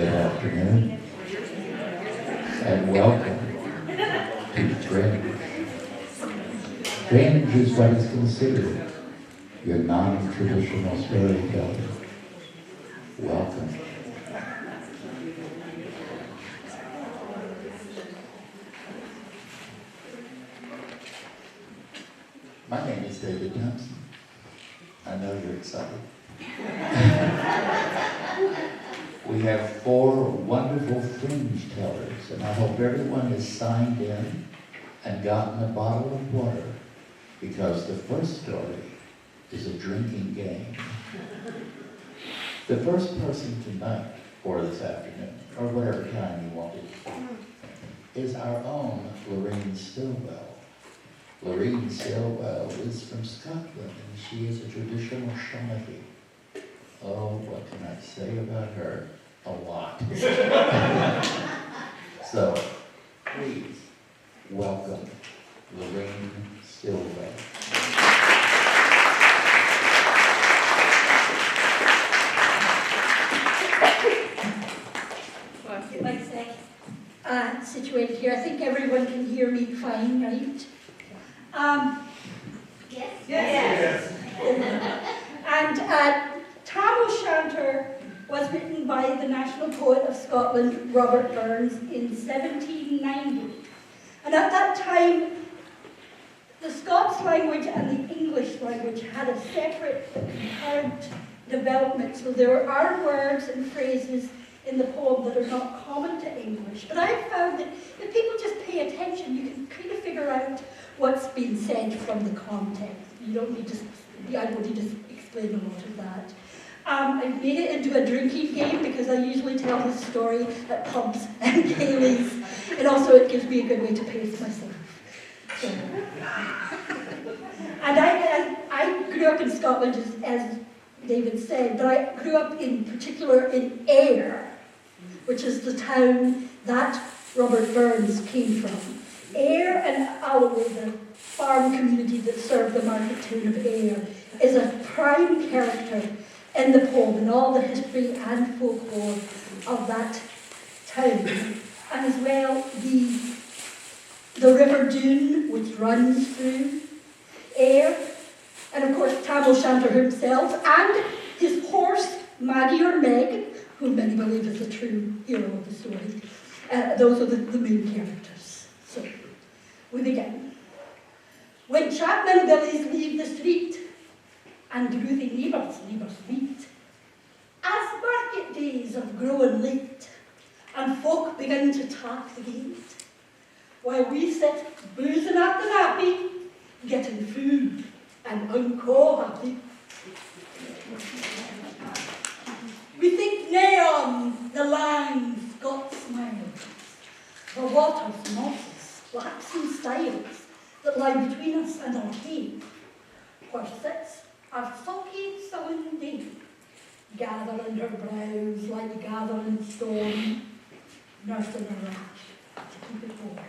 Good afternoon, and welcome to Fringe. Fringe is what is considered your non-traditional storytelling. Welcome. My name is David Thompson. I know you're excited. We have 4 wonderful fringe tellers, and I hope everyone has signed in and gotten a bottle of water, because the first story is a drinking game. The first person tonight, or this afternoon, or whatever time you want it, is our own Lorraine Stillwell. Lorraine Stillwell is from Scotland, and she is a traditional Shawnee. Oh, what can I say about her? A lot. So, please welcome Lorraine Stillwell. Situated here. I think everyone can hear me fine, right? Yes. Yes. And Tam O'Shanter was written by the national poet of Scotland, Robert Burns, in 1790. And at that time, the Scots language and the English language had a separate but concurrent development. So there are words and phrases in the poem that are not common to English. But I found that if people just pay attention, you can kind of figure out what's being said from the context. You don't need to be able to just explain a lot of that. I made it into a drinking game because I usually tell this story at pubs and Kayleys, and also it gives me a good way to pace myself. So. And I grew up in Scotland, as David said, but I grew up in particular in Ayr, which is the town that Robert Burns came from. Ayr and Alloway, the farm community that served the market town of Ayr, is a prime character in the poem and all the history and folklore of that town. And as well, the River Doon, which runs through Ayr, and of course Tam O'Shanter himself, and his horse, Maggie or Meg, who many believe is the true hero of the story. Those are the main characters. So, we begin. When chapmen billies leave the street, and groovy neighbours meet, as market days are growing late, and folk begin to tap the gate, while we sit boozing at the nappy, getting food and unco happy. We think neon, the lines got smiles, the water's mosses, flaxen styles that lie between us and our cave, where sits our sulky sullen dame, gathering her brows like gathering storm, nursing her rash to keep it warm.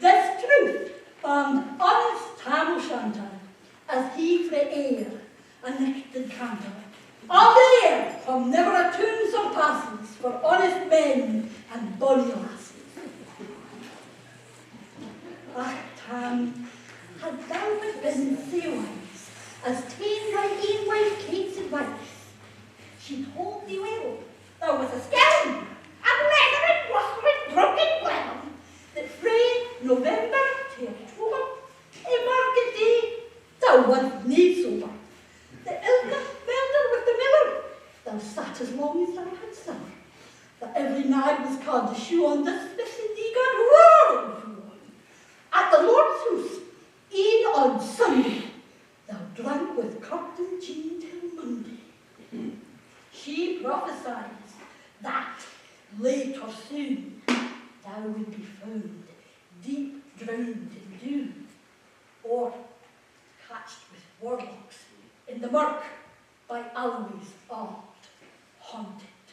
This truth found honest Tam O'Shanter, as he frae Ayr, a nichted canter. All there, from never a tune surpasses for honest men and bonny lasses. Ah, Tam, had thou but been sae wise as ta'en thy ain wife Kate's advice, she told thee well, thou was a scam, and leathering was broken well, that frae November to October, a market day, thou wast nae sober. The ilka melder with the miller, thou sat as long as thou had summer, that every nag was called to shoe on this and thee got roaring. At the Lord's house, e'en on Sunday, thou drank with Curtin Jean till Monday. She prophesied that, late or soon, thou would be found deep drowned in dew, or catched with warlocks in the murk by Alloway's old haunted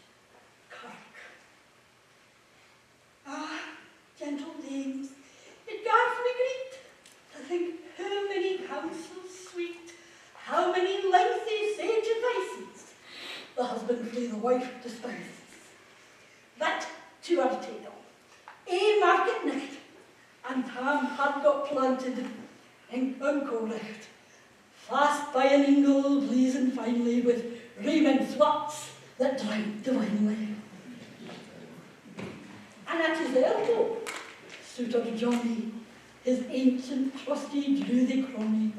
kirk. Ah, gentle dames, it gars me greet to think how many counsels sweet, how many lengthy sage advices the husband frae the wife despises. our tale. A market night, and Tam had got planted in Uncorecht, fast by an ingle blazing finely with Raymond flats that dried divinely. And at his elbow, Suitor Johnny, his ancient trusty Druidy crony.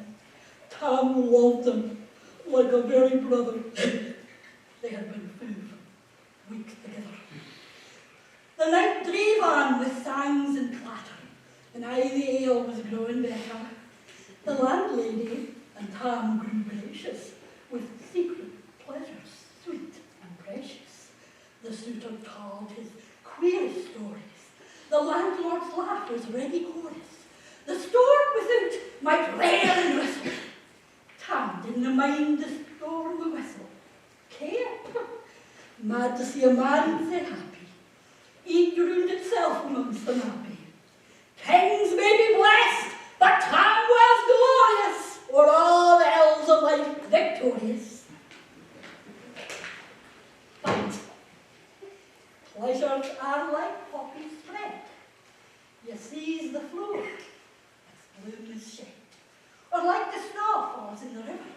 Tam loved them like a very brother. They had been 5 weeks together. The night drave on with songs and clatter, and aye the ale was growing better. The landlady and Tam grew gracious, with secret pleasures, sweet and precious. The suitor told his queerest stories. The landlord's laugh was ready chorus. The storm without might rail and whistle. Tam didn't mind the storm a whistle. Care? Mad to see a man so happy. Eat drowned itself amongst the happy. Kings may be blessed, but Tam was glorious, or all the elves of life victorious. But pleasures are like poppy spread. You seize the floor, its bloom is shed. Or like the snow falls in the river,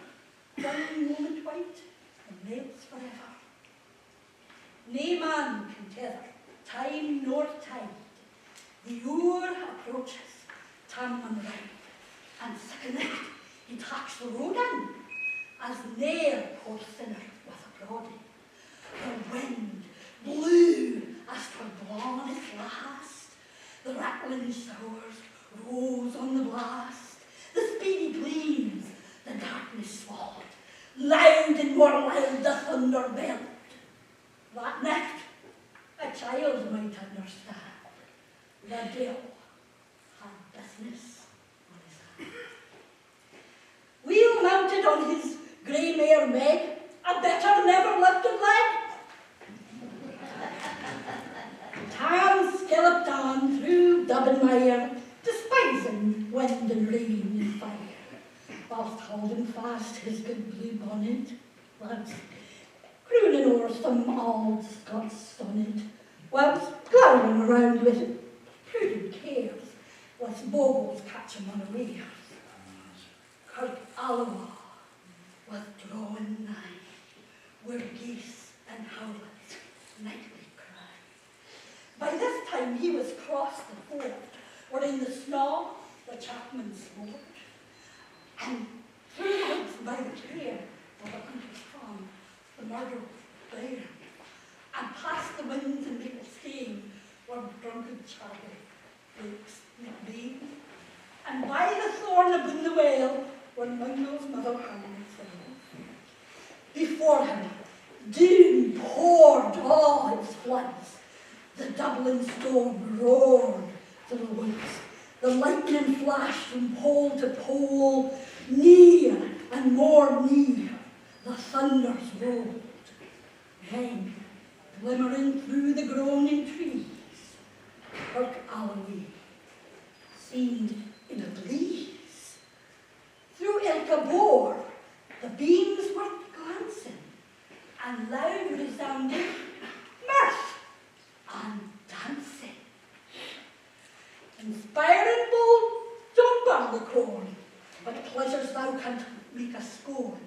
one moment white and melts forever. Nae man can tether time nor tide. The hour approaches, Tam on ride, and second night he tacks the road in, as ne'er poor sinner with a body. The wind blew as 'twere blown its last, the rattling showers rose on the blast, the speedy gleams, the darkness swallowed, loud and more loud the thunder bellowed. That night, a child might understand. The devil had business on his hands. Wheel mounted on his grey mare Meg, a better never lifted leg. Tam scalloped on through dub and mire, despising wind and rain and fire, whilst holding fast his good blue bonnet, lads, crooning o'er some old Scots sonnet, whilst glowering around with prudent cares, lest boggles catch him unawares. Kirk Alloa was drawing nigh, where geese and howlets nightly cry. By this time he was crossed the ford, where in the snow the chapmen smored, and through the woods by the clear of the hunter's farm, the murder there, and past the winds and maple stain, where drunken Charlie breaks McBean, and by the thorn abin the well, where Mungo's mother hung fell. Before him, doom poured all its floods. The Dublin storm roared through the woods. The lightning flashed from pole to pole, near and more near. The thunders rolled. Then, glimmering through the groaning trees, Kirk Alloway seemed in a blaze. Through Ilka Bore, the beams were glancing, and loud resounding mirth and dancing. Inspiring bold John Barleycorn, but pleasures thou canst make a scorn.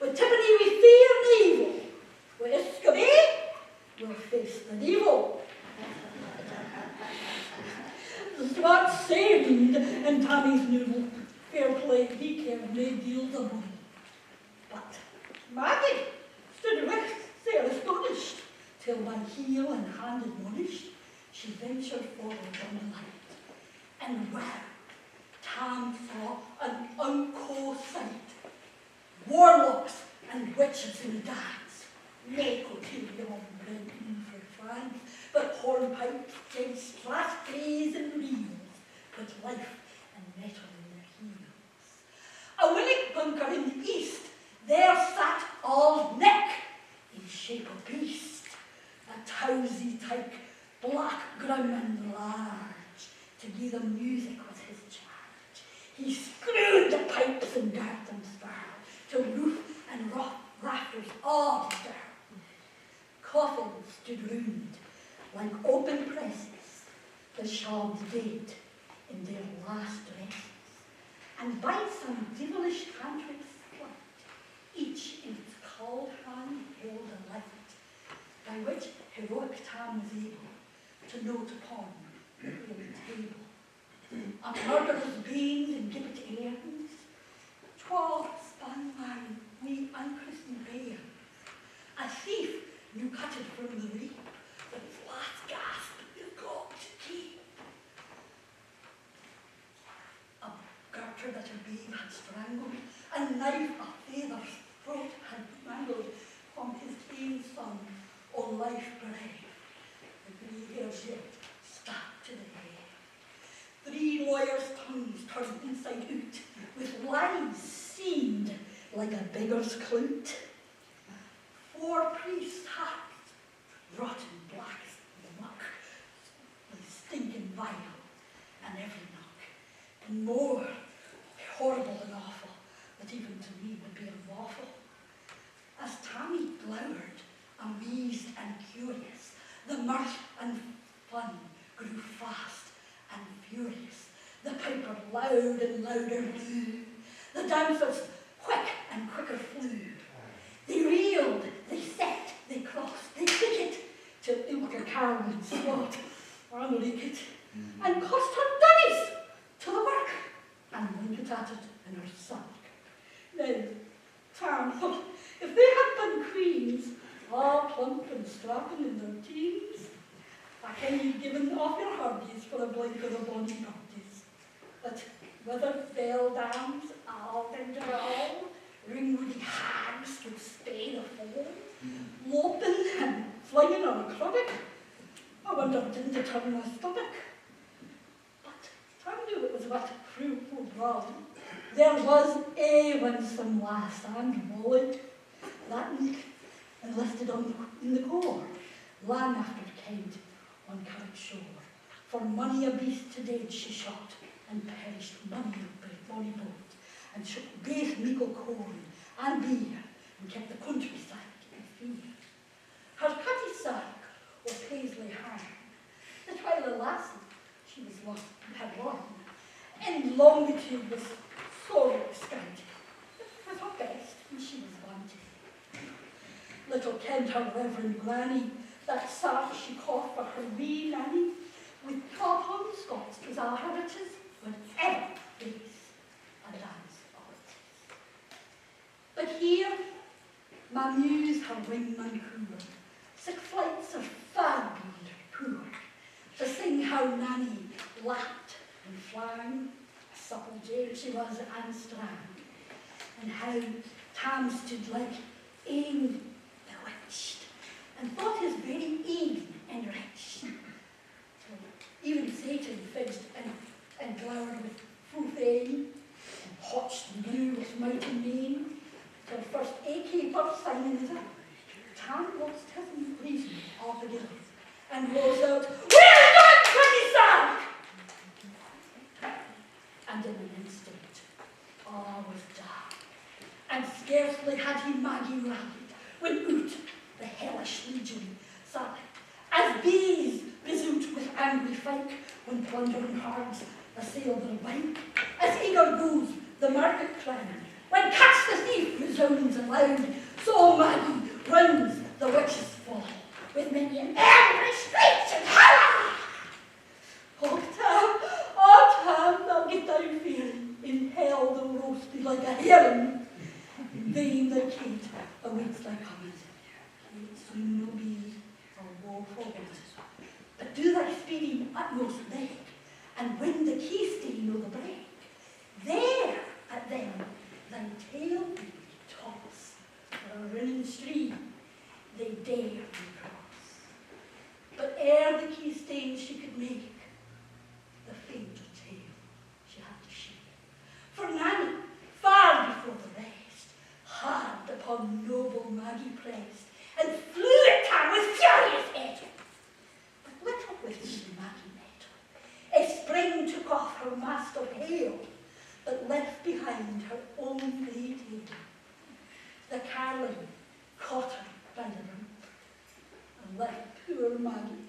With Tiffany we fear and evil, with Iscabay we'll face the devil. The sword saved in Tammy's noodle, fair play he cared nae deal the bull. But Maggie stood with, sair astonished, till by heel and hand admonished, she ventured forward on the light. And wow, Tam saw an unco sight. Warlocks and witches in dance, nae cotillion blending for France, but hornpipes gave strath greys and reels, with life and metal in their heels. A winnock bunker in the east, there sat Auld Nick, in shape of beast, a towsy tyke, black grown and large, to gie the music was his charge. He screwed the pipes and girt them spur, till roof and rafters all stir. Coffins stood round, like open presses, the shards dead in their last dresses, and by some devilish tantric spite, each in its cold hand held a light, by which heroic Tam was able to note upon the holy table. A murderer's veins and gibbet airings, 12 spun man, we unchristened bear. A thief new cutted from the reap, but his last gasp is got to keep. A garter that a babe had strangled, a knife a father's throat had mangled, from his tame son, on life brave, the grey hairs yet stabbed to the head. 3 lawyers' tongues turned inside out, with lies seamed like a beggar's clout. 4 priests' hats, rotten black as the muck, with stinking vile, and every knock, and more horrible and awful, that even to me would be unlawful. As Tammy glowered, amazed and curious, the mirth and fun grew fast and furious. The piper loud and louder blew, the dancers quick and quicker flew. They reeled, they set, they crossed, they cricket, till ilka cow and swat, and lick it, and cost her dunnies to the work, and winked at it in her sack. Now, Tam thought, if they had been queens, all plump and strapping in their teens, I can you given off your hardies for a blink of the bonny parties. But whether fell dams, all and all, ringwoody hags with spade of foam, loping and flinging on a cruddock, I wonder didn't it turn my stomach. But Tam knew it was what cruel wrong. There was a winsome lass and wallet, that enlisted in the gore, lang after Kent on Carrick shore. For many a beast to dead she shot, and perished many a bonny boat, and shook baith meikle corn and beer, and kept the countryside in fear. Her cutty sark o' paisley hand, that while a lassie she had worn, in longitude was sore scanty, but with her best, and she was wanted. Little kent her reverend granny, that sark she caught for her wee nanny, with 12 Scots as our heritage, would ever face a dance of it. But here, my muse her wingman cooler, sick flights of far beyond poor, to sing how Nanny lapped and flang, a supple jade she was and strang, and how Tam stood like ain bewitched, and thought his very ain enriched. Even Satan fidged and glowered with full fame, and hotched and blew with mighty mane, till first a keeper signing it up, Tam lost his reason altogether, and rose out, "Well done, pretty sark!" And in an instant, all was dark, and scarcely had he Maggie rallied, when out the hellish legion sat, as bees bezoot with angry folk, when plundering herds assail their bank, as eager goes the market crowd, when catch the thief resounds aloud, so Maggie runs the witch's fall, with many an angry screech and holla. Oh Tam, thou get down fearing, in hell they'll roast thee like a herring. In vain the Kate awaits thy coming, it soon will be a woeful end. But do thy speedy utmost leg, and win the key stain o' the brake. There at them thy tail be toss, for a running stream they dare to cross. But ere the key stain she could make, the fainter tail she had to shake. For Nanny, far before the rest, hard upon noble Maggie pressed, and flew at Tam with furious head. But little with she Maggie met, a spring took off her mask of hail, but left behind her own grey tail. The carline caught her by the rump, and left poor Maggie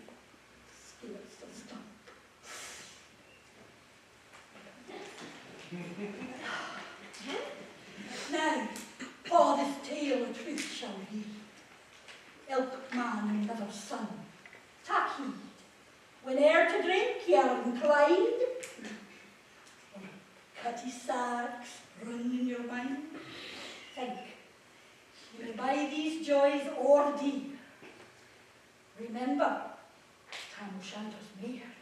He wants to stop. Now, for this tale of truth shall be. Ilk man and never son, tak heed. Whene'er to drink ye are inclined, cutty sacks run in your mind, think, you may buy these joys or deep. Remember, Tam O'Shanter's mayor.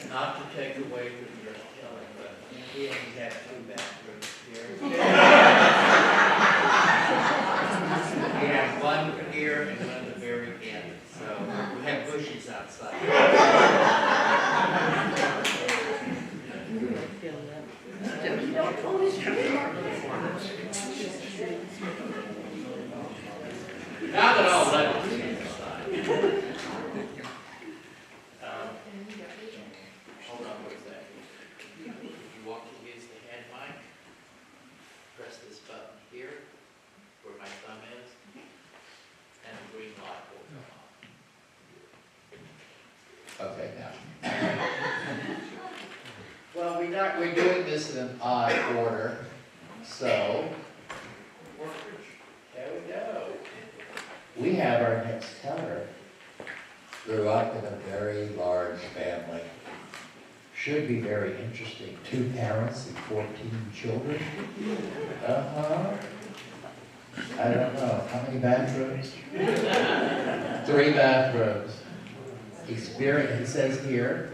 Not to take away from your telling, but we only have 2 bathrooms here. We have one here and one at the very end, so we have bushes outside. Now that all that is inside. Hold on one second. You want to use the hand mic? Press this button here, where my thumb is, and the green light will come on. Okay, now. Well, we're doing this in an odd order, so There we go. we have our next teller. Grew up in a very large family. Should be very interesting. 2 parents and 14 children. I don't know. How many bathrooms? 3 bathrooms. Experience, it says here,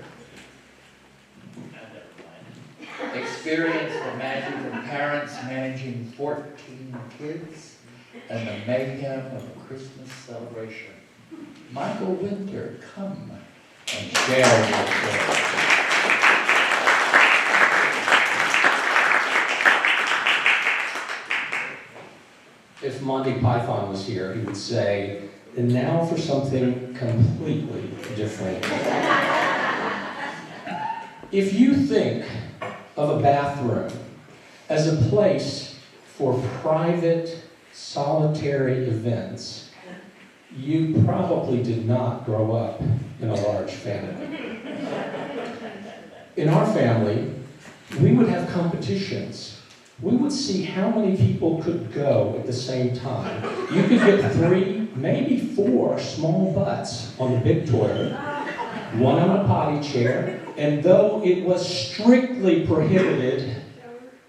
experience from parents managing 14 kids and the mayhem of a Christmas celebration. Michael Winter, come and share your story. If Monty Python was here, he would say, and now for something completely different. If you think of a bathroom as a place for private, solitary events, you probably did not grow up in a large family. In our family, we would have competitions. We would see how many people could go at the same time. You could get 3, maybe 4 small butts on the big toilet, 1 on a potty chair, and though it was strictly prohibited,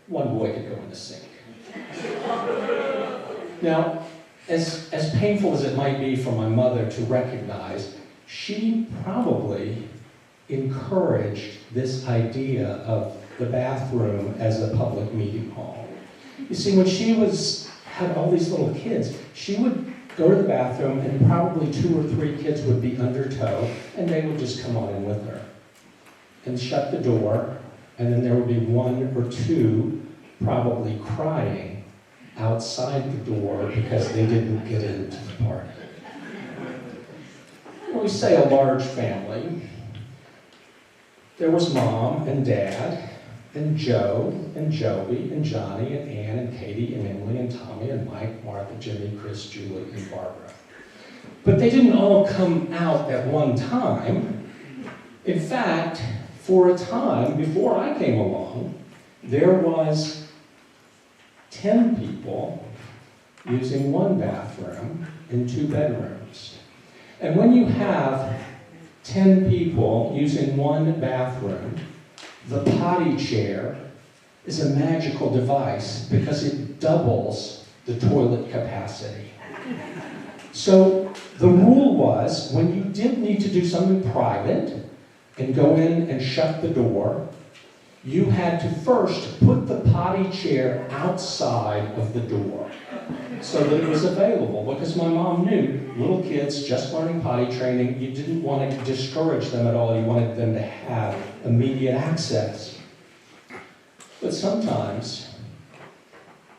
1 boy could go in the sink. Now, as painful as it might be for my mother to recognize, she probably encouraged this idea of the bathroom as a public meeting hall. You see, when she had all these little kids, she would go to the bathroom and probably 2 or 3 kids would be under tow, and they would just come on in with her and shut the door, and then there would be 1 or 2 probably crying outside the door because they didn't get into the party. When we say a large family, there was Mom and Dad, and Joe, and Joey, and Johnny, and Ann, and Katie, and Emily, and Tommy, and Mike, Martha, Jimmy, Chris, Julie, and Barbara. But they didn't all come out at one time. In fact, for a time before I came along, there was 10 people using 1 bathroom in 2 bedrooms. And when you have 10 people using 1 bathroom, the potty chair is a magical device because it doubles the toilet capacity. So the rule was, when you did need to do something private and go in and shut the door, you had to first put the potty chair outside of the door so that it was available, because my mom knew little kids just learning potty training, you didn't want to discourage them at all. You wanted them to have immediate access. But sometimes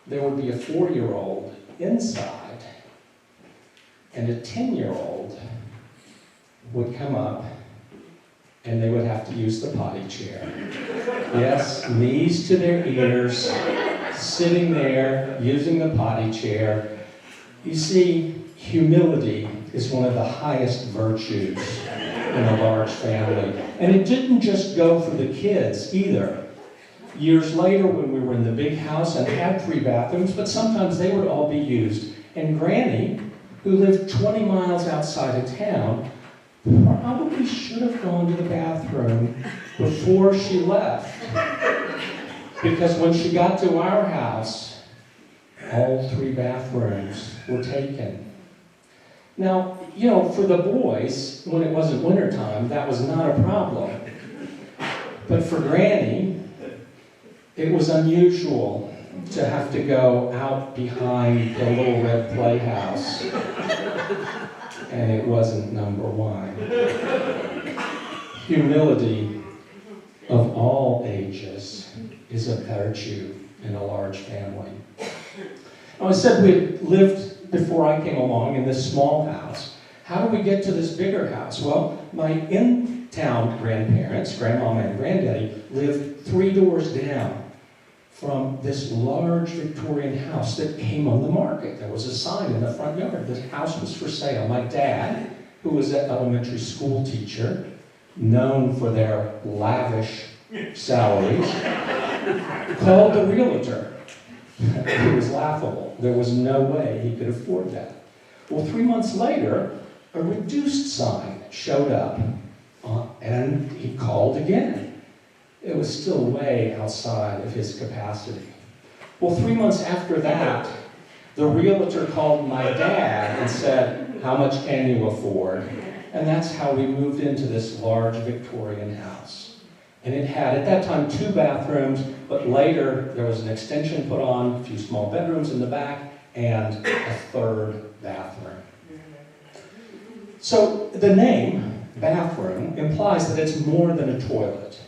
there would be a 4-year-old inside, and a 10-year-old would come up and they would have to use the potty chair. Yes, knees to their ears, sitting there, using the potty chair. You see, humility is one of the highest virtues in a large family. And it didn't just go for the kids either. Years later, when we were in the big house and had 3 bathrooms, but sometimes they would all be used. And Granny, who lived 20 miles outside of town, probably should have gone to the bathroom before she left. Because when she got to our house, all 3 bathrooms were taken. Now, for the boys, when it wasn't wintertime, that was not a problem. But for Granny, it was unusual to have to go out behind the little red playhouse. And it wasn't number 1. Humility of all ages is a virtue in a large family. Now, I said we lived, before I came along, in this small house. How did we get to this bigger house? Well, my in-town grandparents, grandmama and granddaddy, lived 3 doors down from this large Victorian house that came on the market. There was a sign in the front yard. This house was for sale. My dad, who was an elementary school teacher, known for their lavish salaries, called the realtor. It was laughable. There was no way he could afford that. Well, 3 months later, a reduced sign showed up, and he called again. It was still way outside of his capacity. Well, 3 months after that, the realtor called my dad and said, "How much can you afford?" And that's how we moved into this large Victorian house. And it had, at that time, 2 bathrooms, but later there was an extension put on, a few small bedrooms in the back, and a 3rd bathroom. So the name, bathroom, implies that it's more than a toilet.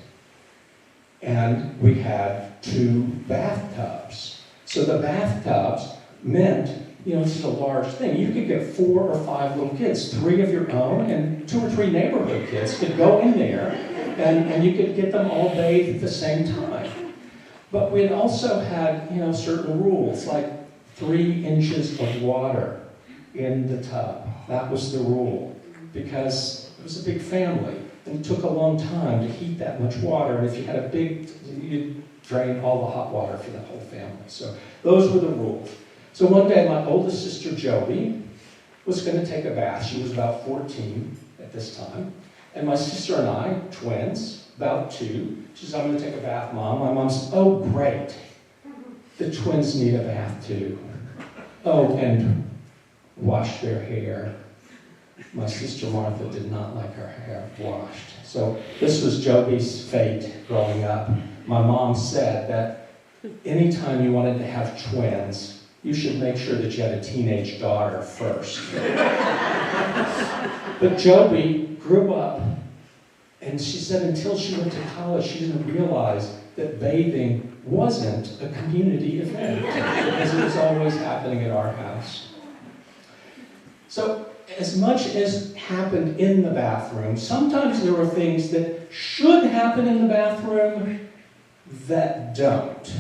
And we had 2 bathtubs. So the bathtubs meant, this is a large thing. You could get 4 or 5 little kids, 3 of your own, and 2 or 3 neighborhood kids could go in there, and you could get them all bathed at the same time. But we also had, certain rules, like 3 inches of water in the tub. That was the rule, because it was a big family. And it took a long time to heat that much water. And if you had you'd drain all the hot water for the whole family. So those were the rules. So one day, my oldest sister, Joey, was going to take a bath. She was about 14 at this time. And my sister and I, twins, about 2, she said, "I'm going to take a bath, Mom." My mom said, "Oh, great. The twins need a bath, too. Oh, and wash their hair." My sister Martha did not like her hair washed. So this was Joey's fate growing up. My mom said that anytime you wanted to have twins, you should make sure that you had a teenage daughter first. But Joey grew up, and she said until she went to college, she didn't realize that bathing wasn't a community event, because it was always happening at our house. So, as much as happened in the bathroom, sometimes there are things that should happen in the bathroom that don't.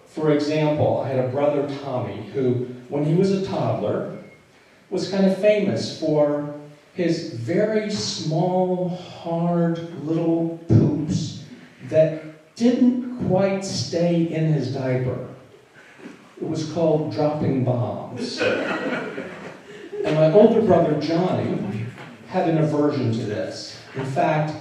For example, I had a brother, Tommy, who, when he was a toddler, was kind of famous for his very small, hard little poops that didn't quite stay in his diaper. It was called dropping bombs. And my older brother, Johnny, had an aversion to this. In fact,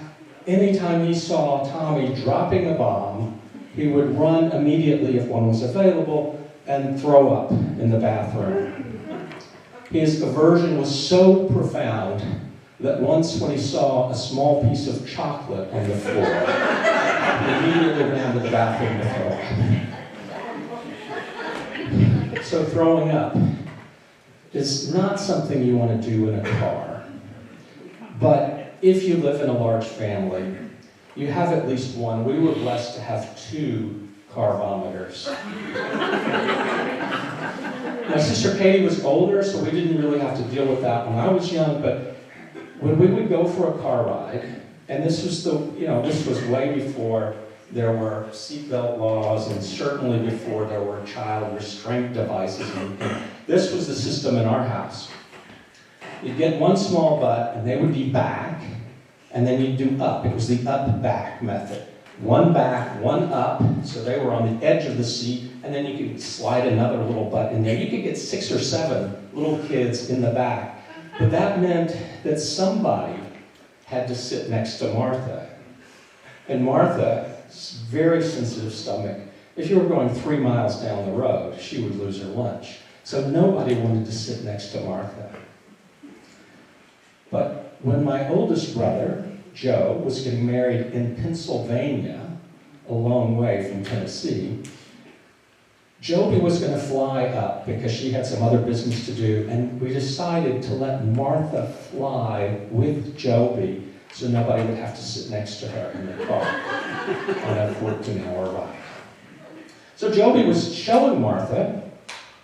anytime he saw Tommy dropping a bomb, he would run immediately, if one was available, and throw up in the bathroom. His aversion was so profound that once when he saw a small piece of chocolate on the floor, he immediately ran to the bathroom to throw up. So throwing up is not something you want to do in a car. But if you live in a large family, you have at least one. We were blessed to have 2 car vomiters. My sister Katie was older, so we didn't really have to deal with that when I was young, but when we would go for a car ride, And this was this was way before there were seatbelt laws, and certainly before there were child restraint devices. And this was the system in our house. You'd get one small butt, and they would be back, and then you'd do up. It was the up-back method. One back, one up, so they were on the edge of the seat, and then you could slide another little butt in there. You could get 6 or 7 little kids in the back. But that meant that somebody had to sit next to Martha. And Martha's very sensitive stomach. If you were going 3 miles down the road, she would lose her lunch. So nobody wanted to sit next to Martha. But when my oldest brother, Joe, was getting married in Pennsylvania, a long way from Tennessee, Joby was going to fly up because she had some other business to do, and we decided to let Martha fly with Joby so nobody would have to sit next to her in the car on a 14-hour ride. So Joby was showing Martha,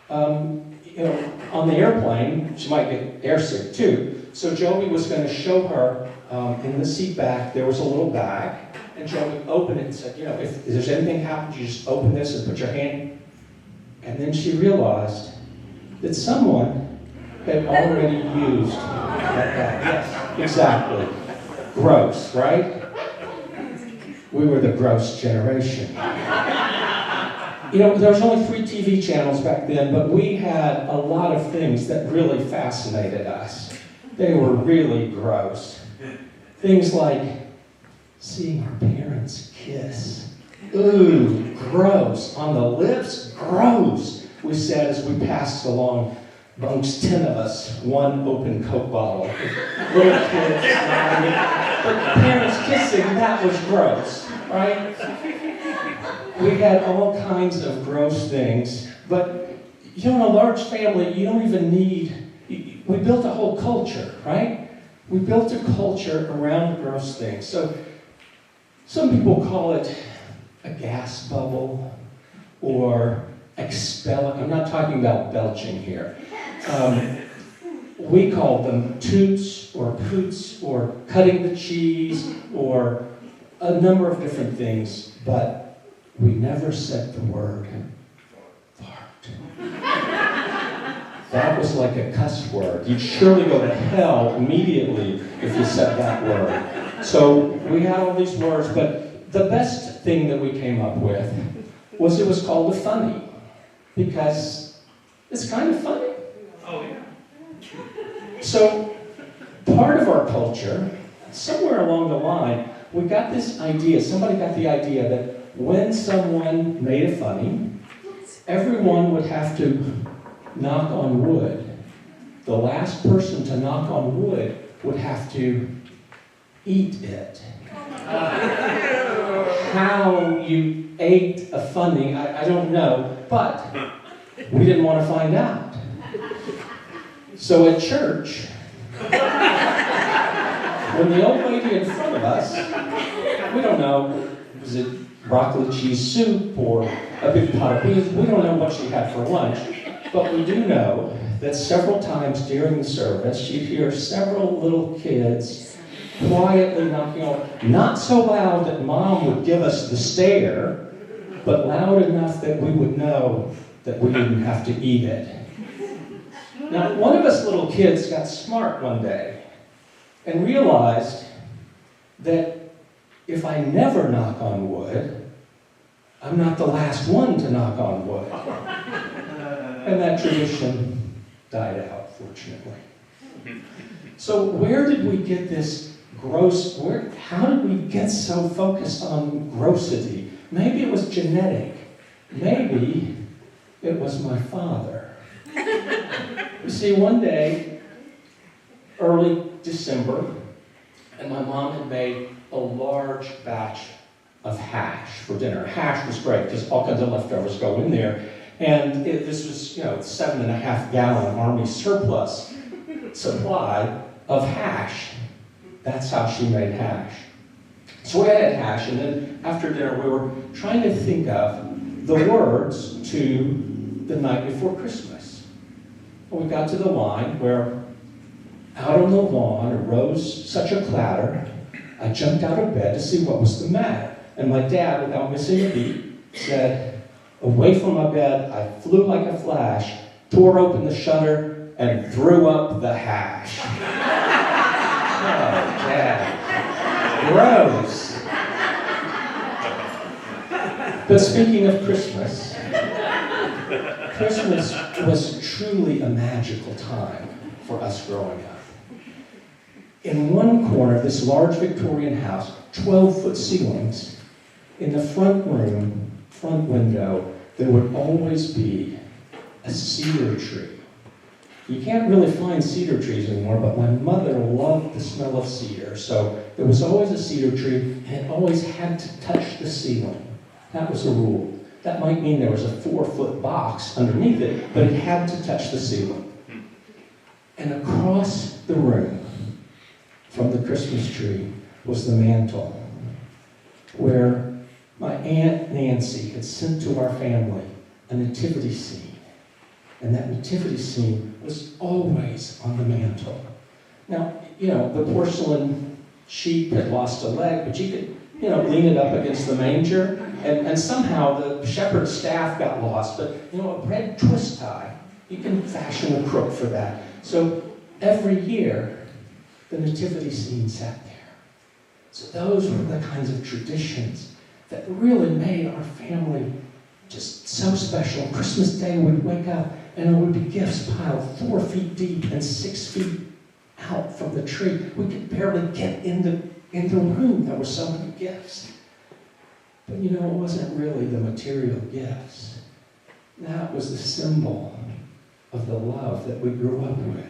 on the airplane, she might get airsick too, so Joby was going to show her in the seat back, there was a little bag, and Joby opened it and said, if there's anything happens, you just open this and put your hand. And then she realized that someone had already used that bag. Yes, exactly. Gross, right? We were the gross generation. There was only 3 TV channels back then, but we had a lot of things that really fascinated us. They were really gross. Things like seeing our parents kiss. Ooh, gross. On the lips, gross. We said as we passed along, amongst 10 of us, one open Coke bottle. Little kids smiling. But parents kissing, that was gross, right? We had all kinds of gross things. But, in a large family, you don't even need... We built a whole culture, right? We built a culture around gross things. So, some people call it a gas bubble, or expelling. I'm not talking about belching here. We called them toots, or poots, or cutting the cheese, or a number of different things, but we never said the word fart. That was like a cuss word. You'd surely go to hell immediately if you said that word. So we had all these words, but the best thing that we came up with was it was called a funny, because it's kind of funny. Oh, yeah. So part of our culture, somewhere along the line, we got this idea, somebody got the idea that when someone made a funny, everyone would have to knock on wood. The last person to knock on wood would have to eat it. How you ate a funny, I don't know, but we didn't want to find out. So at church, when the old lady in front of us, we don't know, was it broccoli cheese soup or a big pot of beans? We don't know what she had for lunch, but we do know that several times during the service, you'd hear several little kids quietly knocking on, not so loud that Mom would give us the stare, but loud enough that we would know that we didn't have to eat it. Now, one of us little kids got smart one day and realized that if I never knock on wood, I'm not the last one to knock on wood. And that tradition died out, fortunately. So where did we get this how did we get so focused on grossity? Maybe it was genetic. Maybe it was my father. You see, one day, early December, and my mom had made a large batch of hash for dinner. Hash was great because all kinds of leftovers go in there. And this was, 7.5 gallon Army surplus supply of hash. That's how she made hash. So we had hash, and then after dinner we were trying to think of the words to The Night Before Christmas. And we got to the line where out on the lawn arose such a clatter, I jumped out of bed to see what was the matter. And my dad, without missing a beat, said, away from my bed, I flew like a flash, tore open the shutter, and threw up the hash. Oh, Dad. Gross. But speaking of Christmas, Christmas was truly a magical time for us growing up. In one corner of this large Victorian house, 12-foot ceilings, in the front room, front window, there would always be a cedar tree. You can't really find cedar trees anymore, but my mother loved the smell of cedar, so there was always a cedar tree, and it always had to touch the ceiling. That was a rule. That might mean there was a 4-foot box underneath it, but it had to touch the ceiling. And across the room from the Christmas tree was the mantle, where my Aunt Nancy had sent to our family a nativity scene. And that nativity scene was always on the mantle. Now, the porcelain sheep had lost a leg, but you could, lean it up against the manger. And somehow the shepherd's staff got lost, but, a red twist tie, you can fashion a crook for that. So every year, the nativity scene sat there. So those were the kinds of traditions that really made our family just so special. Christmas Day, we'd wake up and there would be gifts piled 4 feet deep and 6 feet out from the tree. We could barely get in the room. There were so many gifts. But it wasn't really the material gifts. That was the symbol of the love that we grew up with.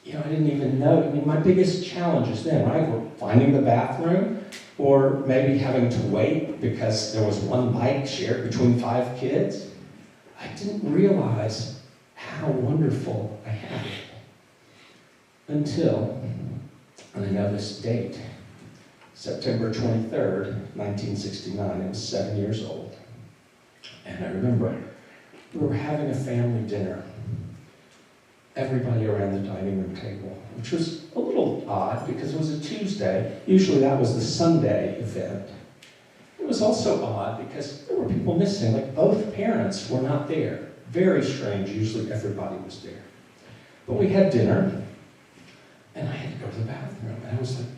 I didn't even know. My biggest challenges then, right, were finding the bathroom, or maybe having to wait because there was one bike shared between 5 kids. I didn't realize how wonderful I had it until, and I know this date, September 23rd, 1969. I was 7 years old. And I remember we were having a family dinner. Everybody around the dining room table, which was a little odd because it was a Tuesday. Usually that was the Sunday event. It was also odd because there were people missing, like both parents were not there. Very strange, usually everybody was there. But we had dinner, and I had to go to the bathroom. And I was like,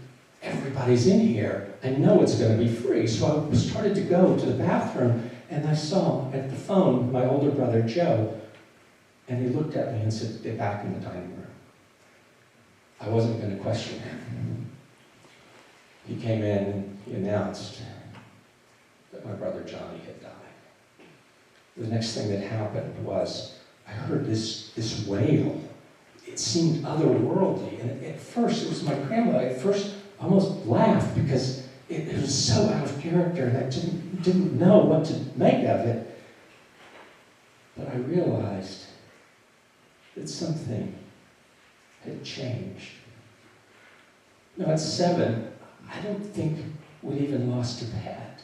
everybody's in here. I know it's going to be free. So I started to go to the bathroom, and I saw at the phone my older brother, Joe, and he looked at me and said, "Get back in the dining room." I wasn't going to question him. He came in and he announced that my brother Johnny had died. The next thing that happened was I heard this wail. It seemed otherworldly. And at first, it was my grandmother. At first, I almost laughed because it was so out of character and I didn't know what to make of it. But I realized that something had changed. Now at 7, I don't think we'd even lost a pet.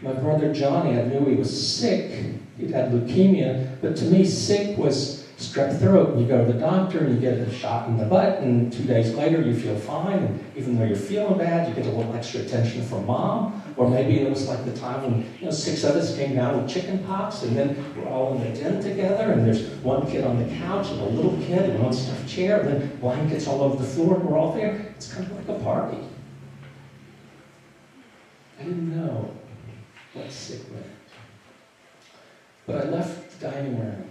My brother Johnny, I knew he was sick. He'd had leukemia, but to me, sick was strep throat. You go to the doctor and you get a shot in the butt, and 2 days later you feel fine, and even though you're feeling bad, you get a little extra attention from mom. Or maybe it was like the time when 6 of us came down with chicken pox, and then we're all in the den together, and there's one kid on the couch and a little kid in one stuffed chair, and then blankets all over the floor, and we're all there. It's kind of like a party. I didn't know what sick meant. But I left the dining room,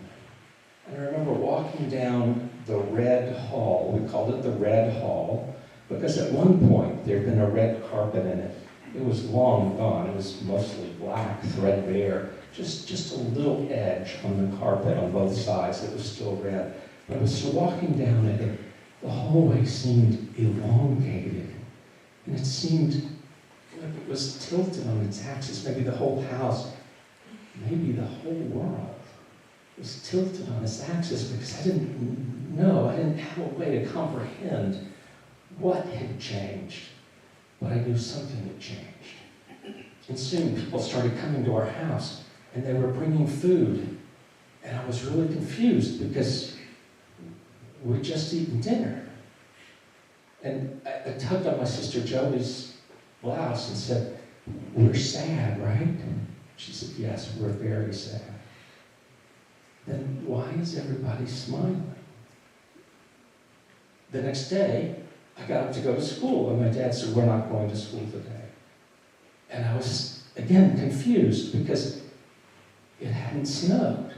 and I remember walking down the red hall. We called it the red hall, because at one point there had been a red carpet in it. It was long gone. It was mostly black, threadbare, just a little edge on the carpet on both sides that was still red. But I was walking down it, and the hallway seemed elongated, and it seemed like it was tilted on its axis. Maybe the whole house, maybe the whole world was tilted on its axis, because I didn't know, I didn't have a way to comprehend what had changed. But I knew something had changed. And soon people started coming to our house, and they were bringing food. And I was really confused because we'd just eaten dinner. And I tugged on my sister Joey's blouse and said, "We're sad, right?" She said, "Yes, we're very sad." Then why is everybody smiling? The next day, I got up to go to school, and my dad said, "We're not going to school today." And I was, again, confused because it hadn't snowed.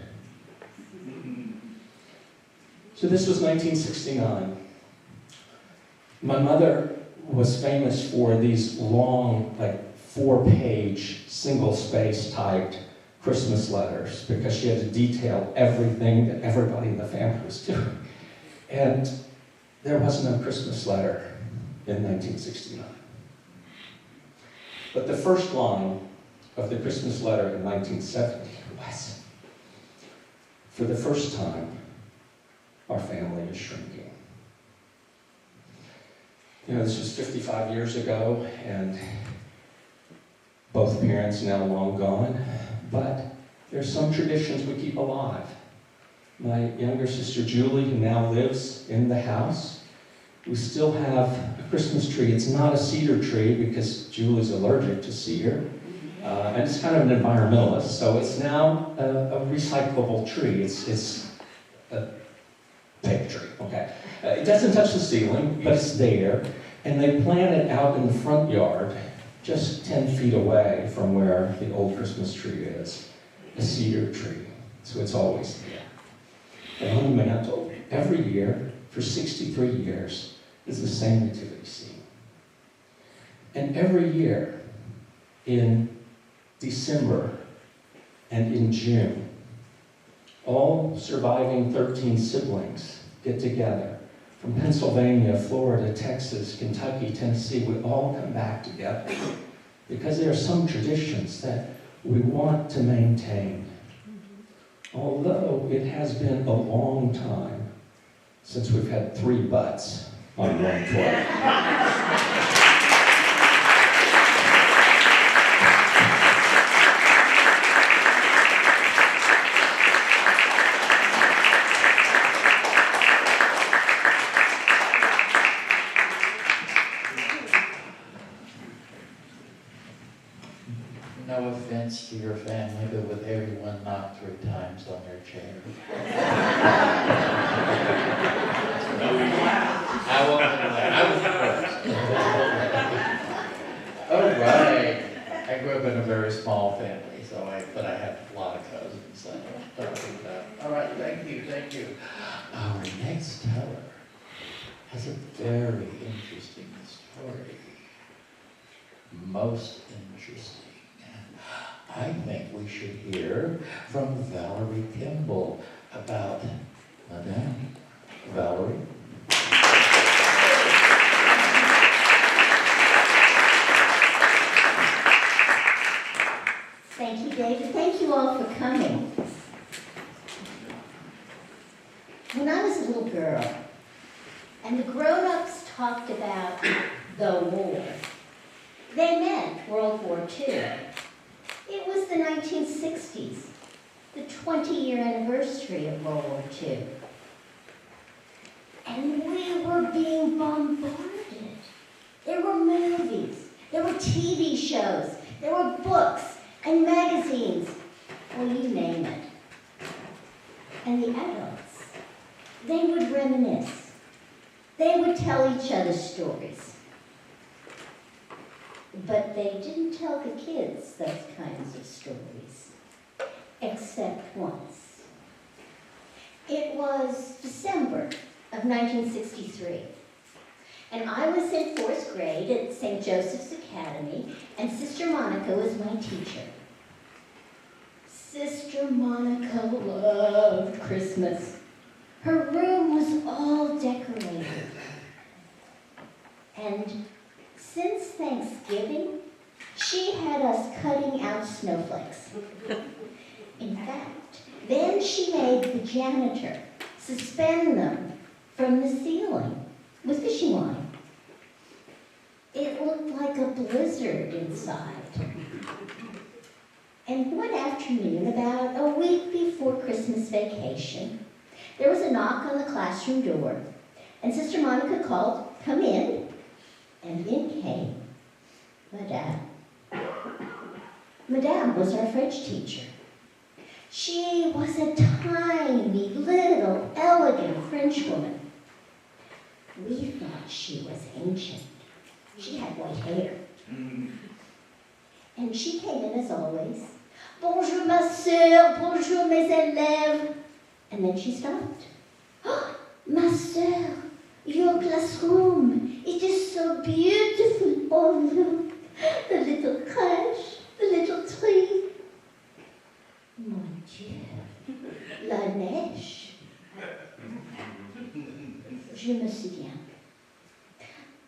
So this was 1969. My mother was famous for these long, like 4-page, single-space typed Christmas letters because she had to detail everything that everybody in the family was doing. And there was no Christmas letter in 1969. But the first line of the Christmas letter in 1970 was, "For the first time, our family is shrinking." You know, this was 55 years ago, and both parents now long gone, but there's some traditions we keep alive. My younger sister Julie, who now lives in the house, we still have a Christmas tree. It's not a cedar tree because Julie's allergic to cedar, and it's kind of an environmentalist, so it's now a recyclable tree. It's a fake tree, okay. It doesn't touch the ceiling, but it's there, and they plant it out in the front yard, just 10 feet away from where the old Christmas tree is, a cedar tree, so it's always there. And on the mantle, every year, for 63 years, is the same nativity scene. And every year, in December and in June, all surviving 13 siblings get together. From Pennsylvania, Florida, Texas, Kentucky, Tennessee, we all come back together because there are some traditions that we want to maintain. Although it has been a long time since we've had 3 butts on one plate. No offense to your family, but with everyone knocked 3 times on their chair. I won't lie. I was the first. Oh, right. I grew up in a very small family, but I had a lot of cousins. So all right, thank you. Our next teller has a very interesting story. Most interesting. I think we should hear from Valerie Kimball about Madame. Valerie? Thank you, David. Thank you all for coming. When I was a little girl, and the grown-ups talked about the war, they meant World War II. It was the 1960s, the 20-year anniversary of World War II. And we were being bombarded. There were movies, there were TV shows, there were books and magazines, well, you name it. And the adults, they would reminisce. They would tell each other stories. But they didn't tell the kids those kinds of stories, except once. It was December of 1963, and I was in 4th grade at St. Joseph's Academy, and Sister Monica was my teacher. Sister Monica loved Christmas. Her room was all decorated. And since Thanksgiving, she had us cutting out snowflakes. In fact, then she made the janitor suspend them from the ceiling with fishing line. It looked like a blizzard inside. And one afternoon, about a week before Christmas vacation, there was a knock on the classroom door, and Sister Monica called, come in, and in came Madame. Madame was our French teacher. She was a tiny, little, elegant French woman. We thought she was ancient. She had white hair. And she came in as always. Bonjour, ma sœur. Bonjour, mes élèves. And then she stopped. Oh, ma sœur, your classroom. It is so beautiful. Oh, look, the little crèche, the little tree. Mon Dieu, la neige. Je me souviens.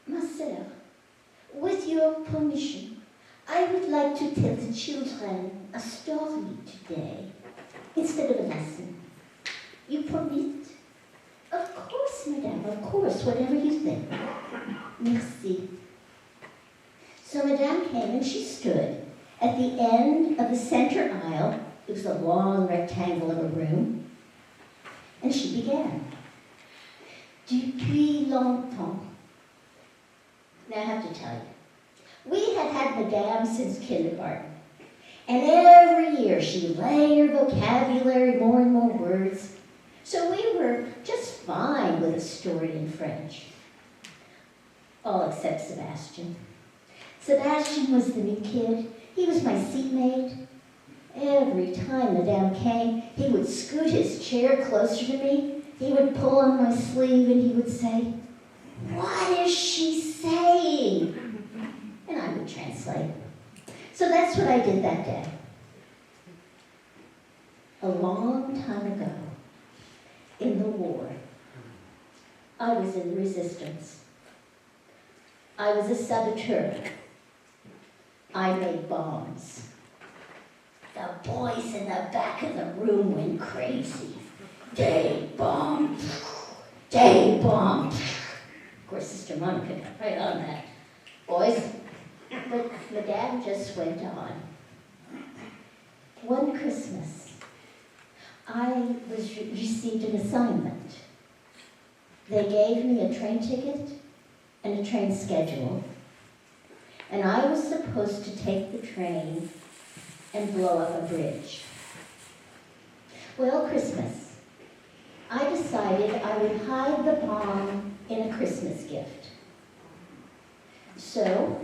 Ma sœur, with your permission, I would like to tell the children a story today, instead of a lesson. You permit? Of course, madame, of course, whatever you think. Merci. So madame came and she stood at the end of the center aisle. It was a long rectangle of a room. And she began. Depuis longtemps. Now I have to tell you, we had had Madame since kindergarten. And every year she layered her vocabulary, more and more words. So we were just fine with a story in French. All except Sebastian. Sebastian was the new kid. He was my seatmate. Every time Madame came, he would scoot his chair closer to me. He would pull on my sleeve and he would say, "What is she saying?" And I would translate. So that's what I did that day. A long time ago, in the war, I was in the resistance. I was a saboteur. I made bombs. The boys in the back of the room went crazy. Day bomb, day bomb. Of course, Sister Monica got right on that. Boys, but Madame just went on. One Christmas, I received an assignment. They gave me a train ticket and a train schedule, and I was supposed to take the train and blow up a bridge. Well, Christmas, I decided I would hide the bomb in a Christmas gift. So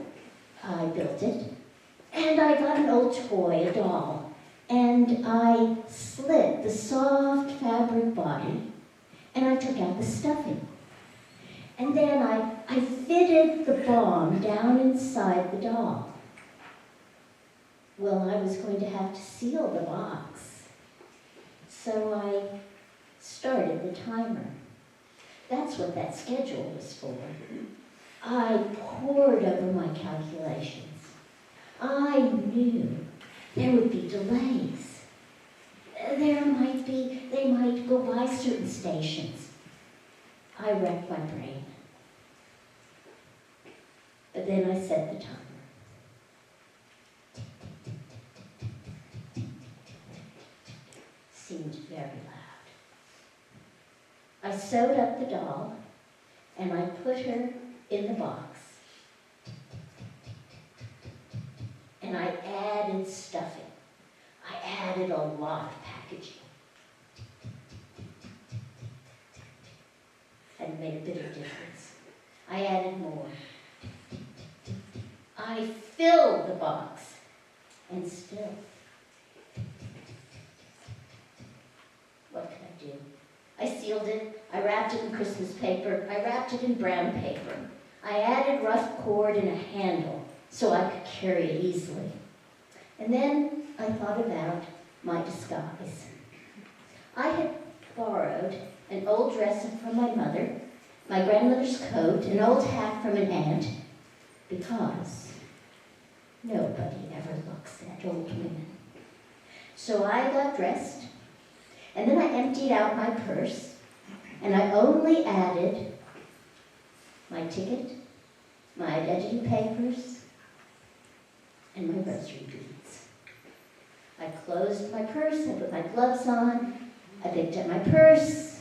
I built it, and I got an old toy, a doll, and I slit the soft fabric body, and I took out the stuffing. And then I fitted the bomb down inside the doll. Well, I was going to have to seal the box. So I started the timer. That's what that schedule was for. I pored over my calculations. I knew there would be delays. They might go by certain stations. I racked my brain. But then I set the timer. Seemed very loud. I sewed up the doll and I put her in the box. And I added stuffing. I added a lot of packaging. And it made a bit of difference. I added more. I filled the box. And still, what could I do? I sealed it. I wrapped it in Christmas paper. I wrapped it in brown paper. I added rough cord and a handle so I could carry it easily. And then I thought about my disguise. I had borrowed an old dress from my mother, my grandmother's coat, an old hat from an aunt, because nobody ever looks at old women. So I got dressed, and then I emptied out my purse, and I only added my ticket, my identity papers, and my grocery deeds. I closed my purse, I put my gloves on, I picked up my purse,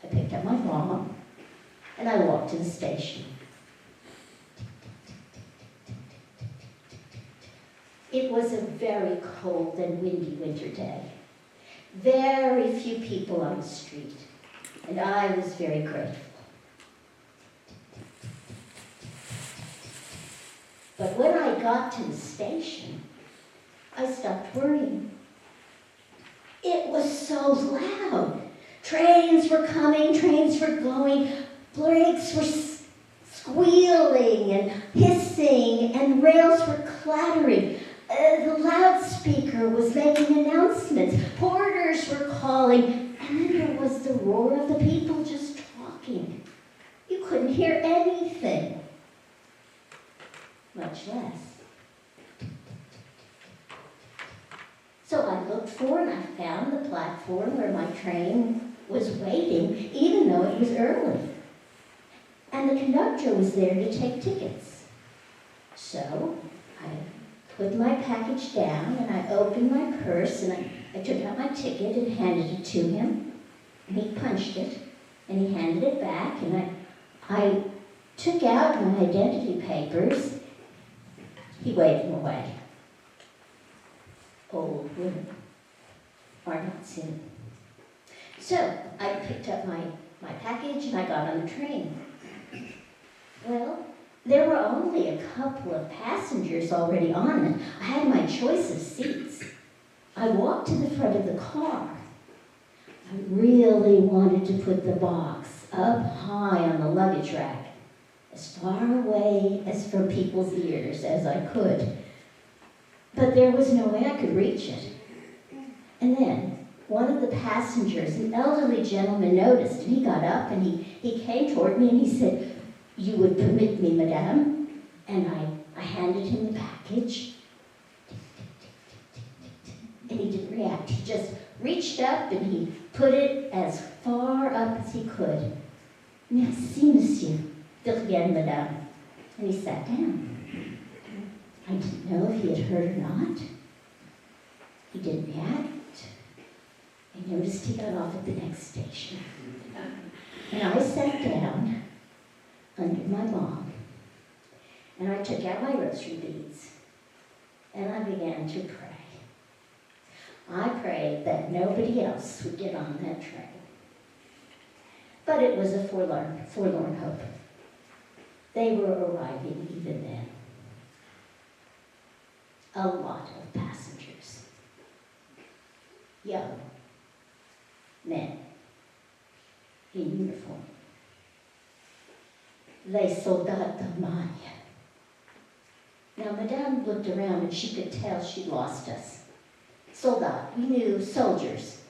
I picked up my bomb, and I walked to the station. It was a very cold and windy winter day. Very few people on the street, and I was very grateful. But when I got to the station, I stopped worrying. It was so loud. Trains were coming, trains were going, brakes were squealing and hissing, and rails were clattering. The loudspeaker was making announcements. Porters were calling, and then there was the roar of the people just talking. You couldn't hear anything, much less. So I looked for and I found the platform where my train was waiting, even though it was early. And the conductor was there to take tickets. So I put my package down and I opened my purse and I took out my ticket and handed it to him. And he punched it and he handed it back, and I took out my identity papers. He waved them away. Old women are not sin. So I picked up my package and I got on the train. Well, there were only a couple of passengers already on it. I had my choice of seats. I walked to the front of the car. I really wanted to put the box up high on the luggage rack, as far away as from people's ears as I could. But there was no way I could reach it. And then one of the passengers, an elderly gentleman, noticed, and he got up and he came toward me and he said, "You would permit me, madame?" And I handed him the package. And he didn't react. He just reached up and he put it as far up as he could. "Merci, monsieur. De rien, madame." And he sat down. I didn't know if he had heard or not. He didn't react. I noticed he got off at the next station. And I sat down under my mom, and I took out my rosary beads, and I began to pray. I prayed that nobody else would get on that train. But it was a forlorn hope. They were arriving even then. A lot of passengers. Young men in uniform. Les soldats d'Allemagne. Now, Madame looked around and she could tell she'd lost us. Soldat, we knew soldiers.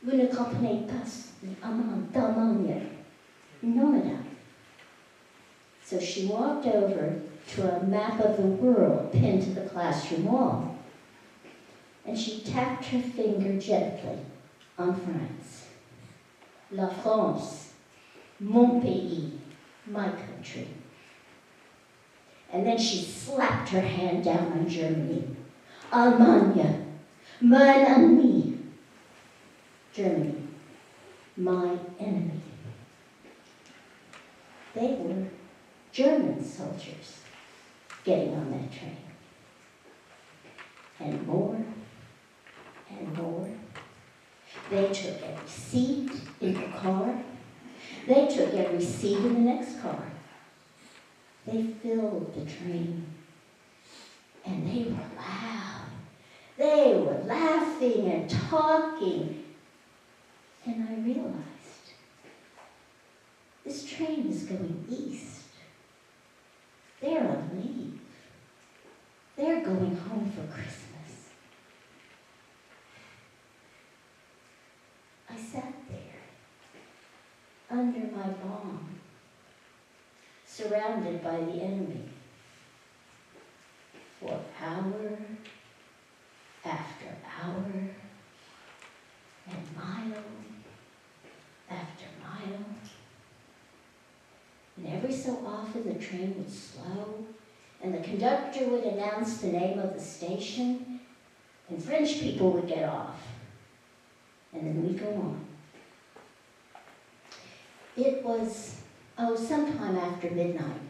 Vous ne comprenez pas d'Allemagne. No, Madame. So she walked over to a map of the world pinned to the classroom wall. And she tapped her finger gently on France. La France, mon pays, my country. And then she slapped her hand down on Germany. Allemagne, mon ami. Germany, my enemy. They were German soldiers getting on that train. And more and more. They took every seat in the car. They took every seat in the next car. They filled the train. And they were loud. They were laughing and talking. And I realized, this train is going east. They're on leave. They're going home for Christmas. I sat there, under my bomb, surrounded by the enemy, for hour after hour, and mile after mile. And every so often the train would slow, and the conductor would announce the name of the station, and French people would get off. And then we'd go on. It was sometime after midnight,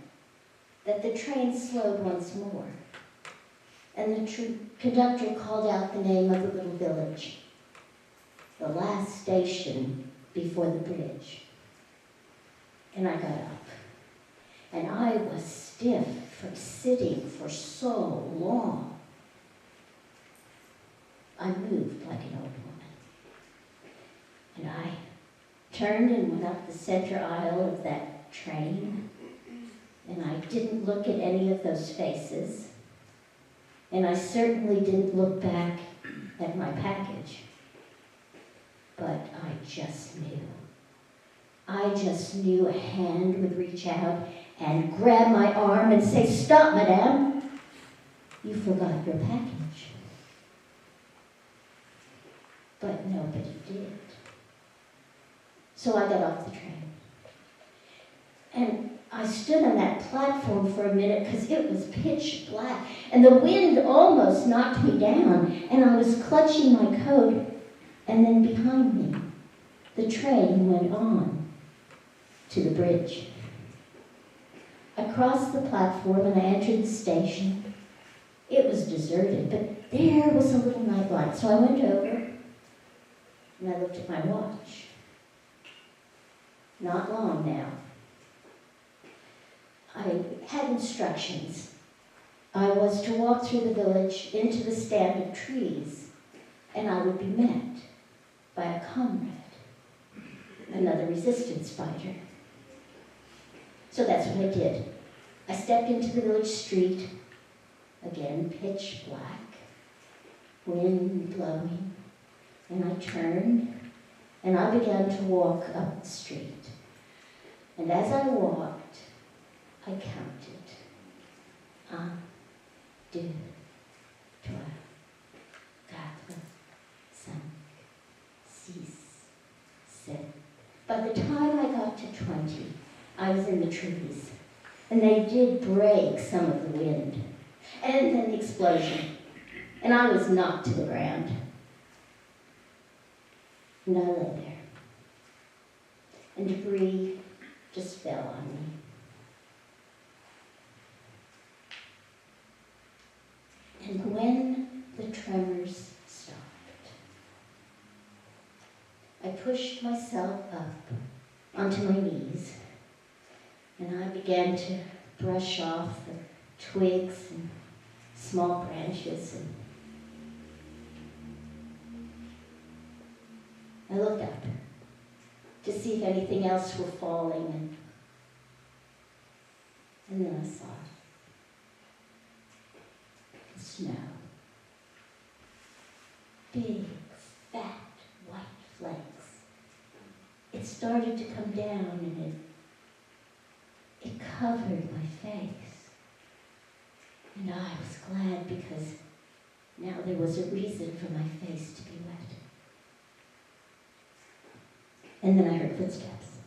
that the train slowed once more, and the conductor called out the name of the little village, the last station before the bridge. And I got up, and I was stiff from sitting for so long. I moved like an old woman, and I turned and went up the center aisle of that train, and I didn't look at any of those faces, and I certainly didn't look back at my package. But I just knew. I just knew a hand would reach out and grab my arm and say, "Stop, madame, you forgot your package." But nobody did. So I got off the train. And I stood on that platform for a minute because it was pitch black, and the wind almost knocked me down, and I was clutching my coat, and then behind me, the train went on to the bridge. I crossed the platform and I entered the station. It was deserted, but there was a little nightlight, so I went over and I looked at my watch. Not long now. I had instructions. I was to walk through the village into the stand of trees, and I would be met by a comrade, another resistance fighter. So that's what I did. I stepped into the village street, again pitch black, wind blowing, and I turned and I began to walk up the street. And as I walked, I counted. 1, 2, 3, 4, 5, 6, 7. By the time I got to 20, I was in the trees, and they did break some of the wind, and then the explosion, and I was knocked to the ground. And I lay there, and debris just fell on me. And when the tremors stopped, I pushed myself up onto my knees, and I began to brush off the twigs and small branches, and I looked up to see if anything else were falling, and then I saw the snow. Big, fat, white flakes. It started to come down, and it covered my face. And I was glad, because now there was a reason for my face to be wet. And then I heard footsteps.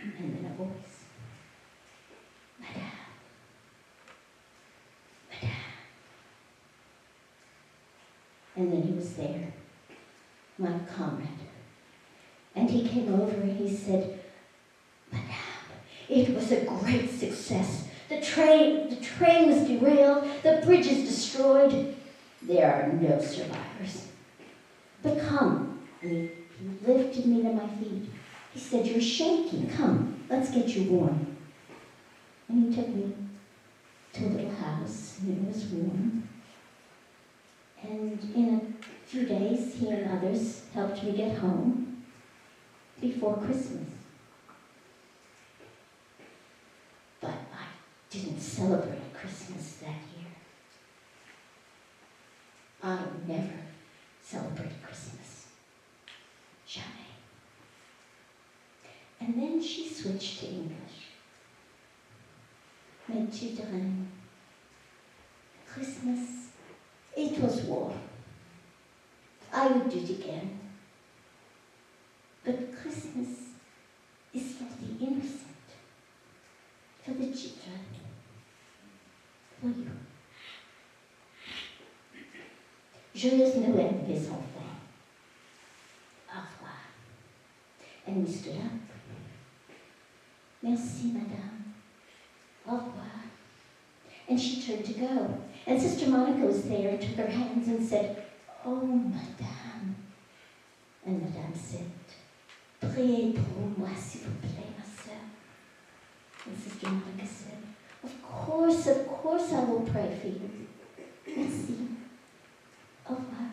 And then a voice. "Madame. Madame." And then he was there, my comrade. And he came over and he said, "Madame, it was a great success. The train was derailed, the bridge is destroyed. There are no survivors. But come." And he lifted me to my feet. He said, "You're shaking. Come, let's get you warm." And he took me to a little house, and it was warm. And in a few days, he and others helped me get home before Christmas. But I didn't celebrate Christmas that year. I never celebrated Christmas. Jamais. And then she switched to English. Mais tu dirais, Christmas, it was war. I would do it again. But Christmas is for the innocent, for the children, for you. Joyeuse Noël, les enfants. Au revoir. And we stood up. Merci, madame. Au revoir. And she turned to go. And Sister Monica was there and took her hands and said, oh, madame. And madame said, priez pour moi, s'il vous plaît, ma sœur. And Sister Monica said, of course I will pray for you. Merci. Au revoir.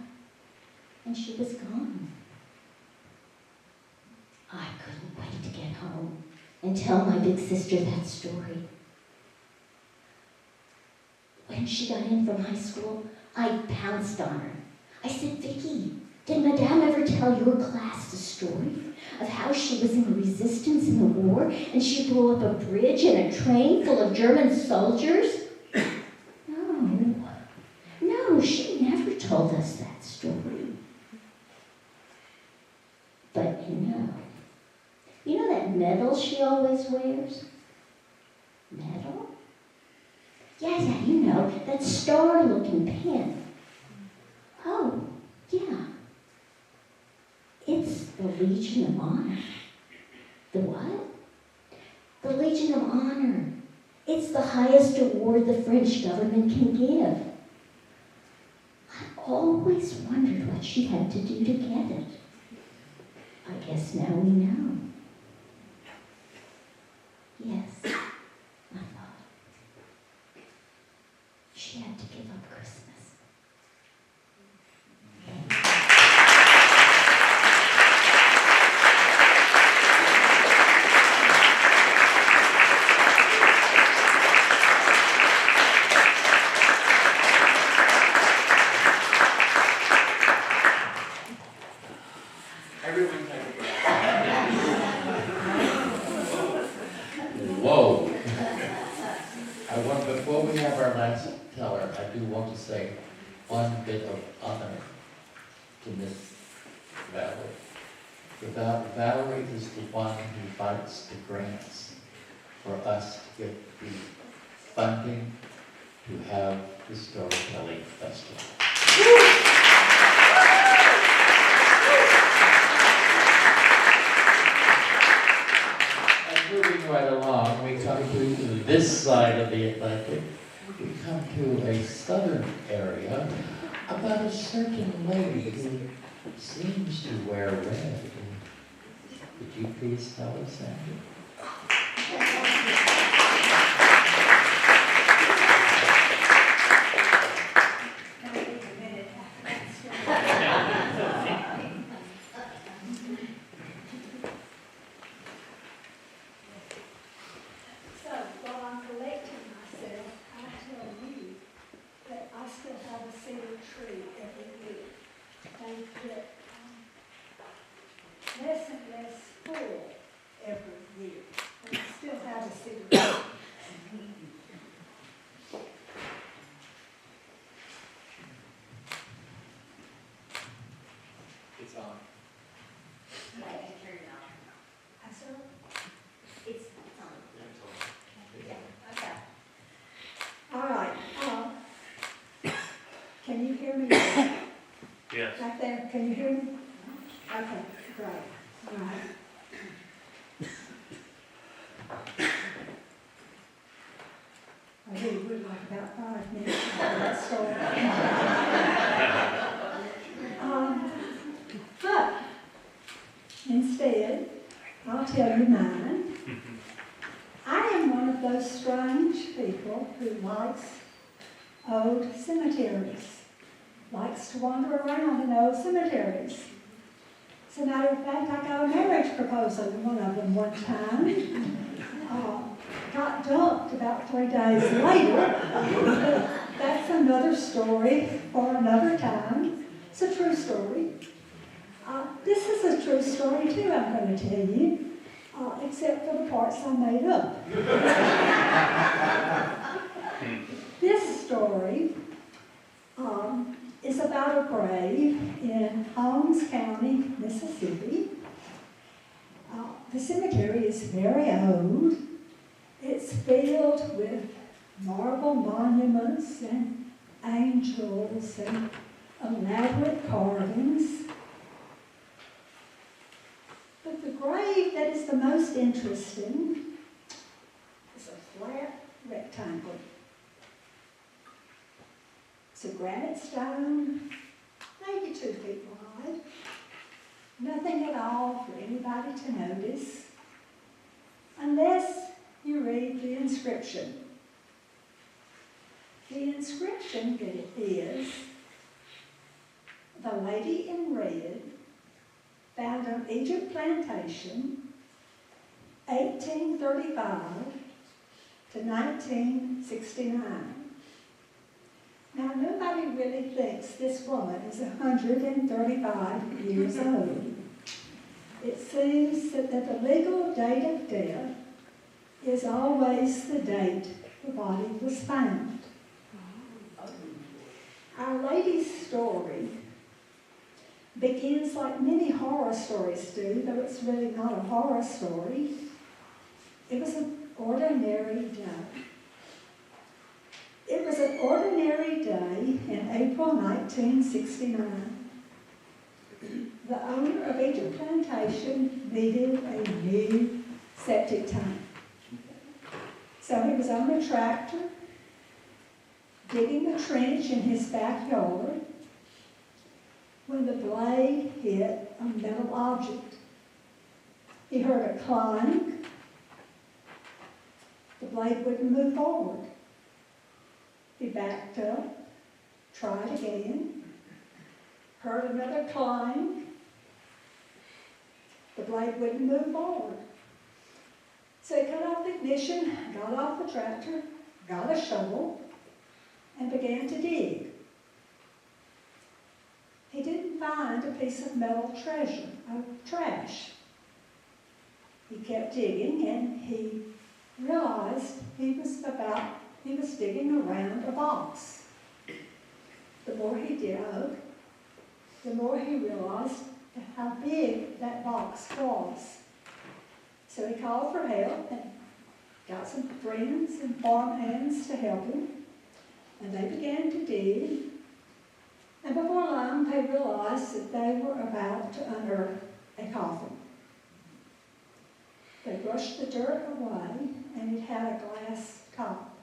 And she was gone. I couldn't wait to get home and tell my big sister that story. When she got in from high school, I pounced on her. I said, Vicky, did Madame ever tell your class the story of how she was in the resistance in the war and she blew up a bridge and a train full of German soldiers? No, she never told us that story. But you know that medal she always wears? Medal? Yeah, you know, that star-looking pin. Oh, yeah. It's the Legion of Honor. The what? The Legion of Honor. It's the highest award the French government can give. I always wondered what she had to do to get it. I guess now we know. Yes, I thought. She had to give up Christmas. Everyone take a breath. Whoa. Before we have our last teller, I do want to say one bit of honor to Miss Valerie. Valerie is the one who writes the grants for us to get the funding to have the storytelling festival. Moving right along, we come to this side of the Atlantic. We come to a southern area about a certain lady who seems to wear red. Could you please tell us, Sandy? Less and less full every year, but we still have a cedar tree. It's on. I said, It's on. Okay. all right, can you hear me? Yes. Right there, can you hear me? Okay, great, all right. I really would like about 5 minutes after that story. But instead, I'll tell you mine. I am one of those strange people who likes old cemeteries, likes to wander around in old cemeteries. As a matter of fact, I got a marriage proposal in one of them one time. Got dumped about 3 days later. That's another story for another time. It's a true story. This is a true story too, I'm going to tell you, except for the parts I made up. This story is about a grave in Holmes County, Mississippi. The cemetery is very old. It's filled with marble monuments and angels and elaborate carvings. But the grave that is the most interesting is a flat rectangle. It's a granite stone, maybe 2 feet wide. Nothing at all for anybody to notice, unless you read the inscription. The inscription is, "The lady in red found on Egypt plantation, 1835 to 1969. Now, nobody really thinks this woman is 135 years old. It seems that the legal date of death is always the date the body was found. Our lady's story begins like many horror stories do, though it's really not a horror story. It was an ordinary day. It was an ordinary day in April 1969. The owner of Egypt Plantation needed a new septic tank. So he was on a tractor, digging a trench in his backyard, when the blade hit a metal object. He heard a clang. The blade wouldn't move forward. He backed up, tried again, heard another clang. The blade wouldn't move forward. So he cut off the ignition, got off the tractor, got a shovel, and began to dig. He didn't find a piece of metal trash. He kept digging, and he realized he was digging around a box. The more he dug, the more he realized how big that box was. So he called for help and got some friends and farmhands to help him, and they began to dig. And before long, they realized that they were about to unearth a coffin. They brushed the dirt away, and it had a glass top.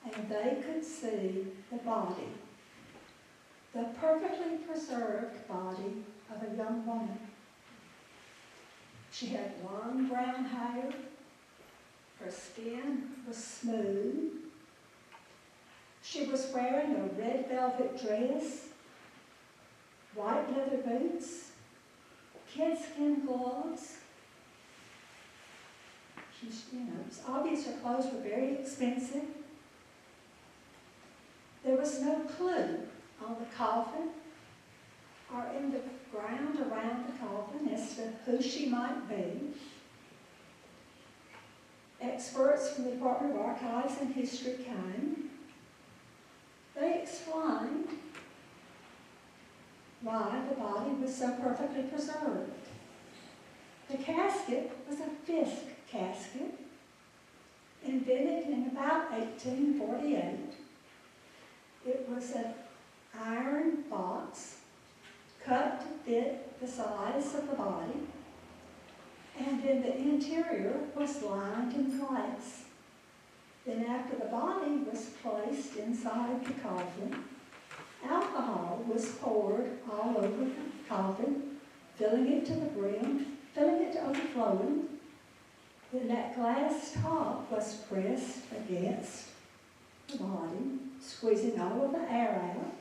And they could see the body, the perfectly preserved body of a young woman. She had long brown hair, her skin was smooth, she was wearing a red velvet dress, white leather boots, kidskin gloves. It's obvious her clothes were very expensive. There was no clue on the coffin or in the ground around the coffin as to who she might be. Experts from the Department of Archives and History came. They explained why the body was so perfectly preserved. The casket was a Fisk casket, invented in about 1848. It was an iron box cut to fit the size of the body, and in the interior was lined in glass. Then after the body was placed inside the coffin, alcohol was poured all over the coffin, filling it to the brim, filling it to overflowing. Then that glass top was pressed against the body, squeezing all of the air out.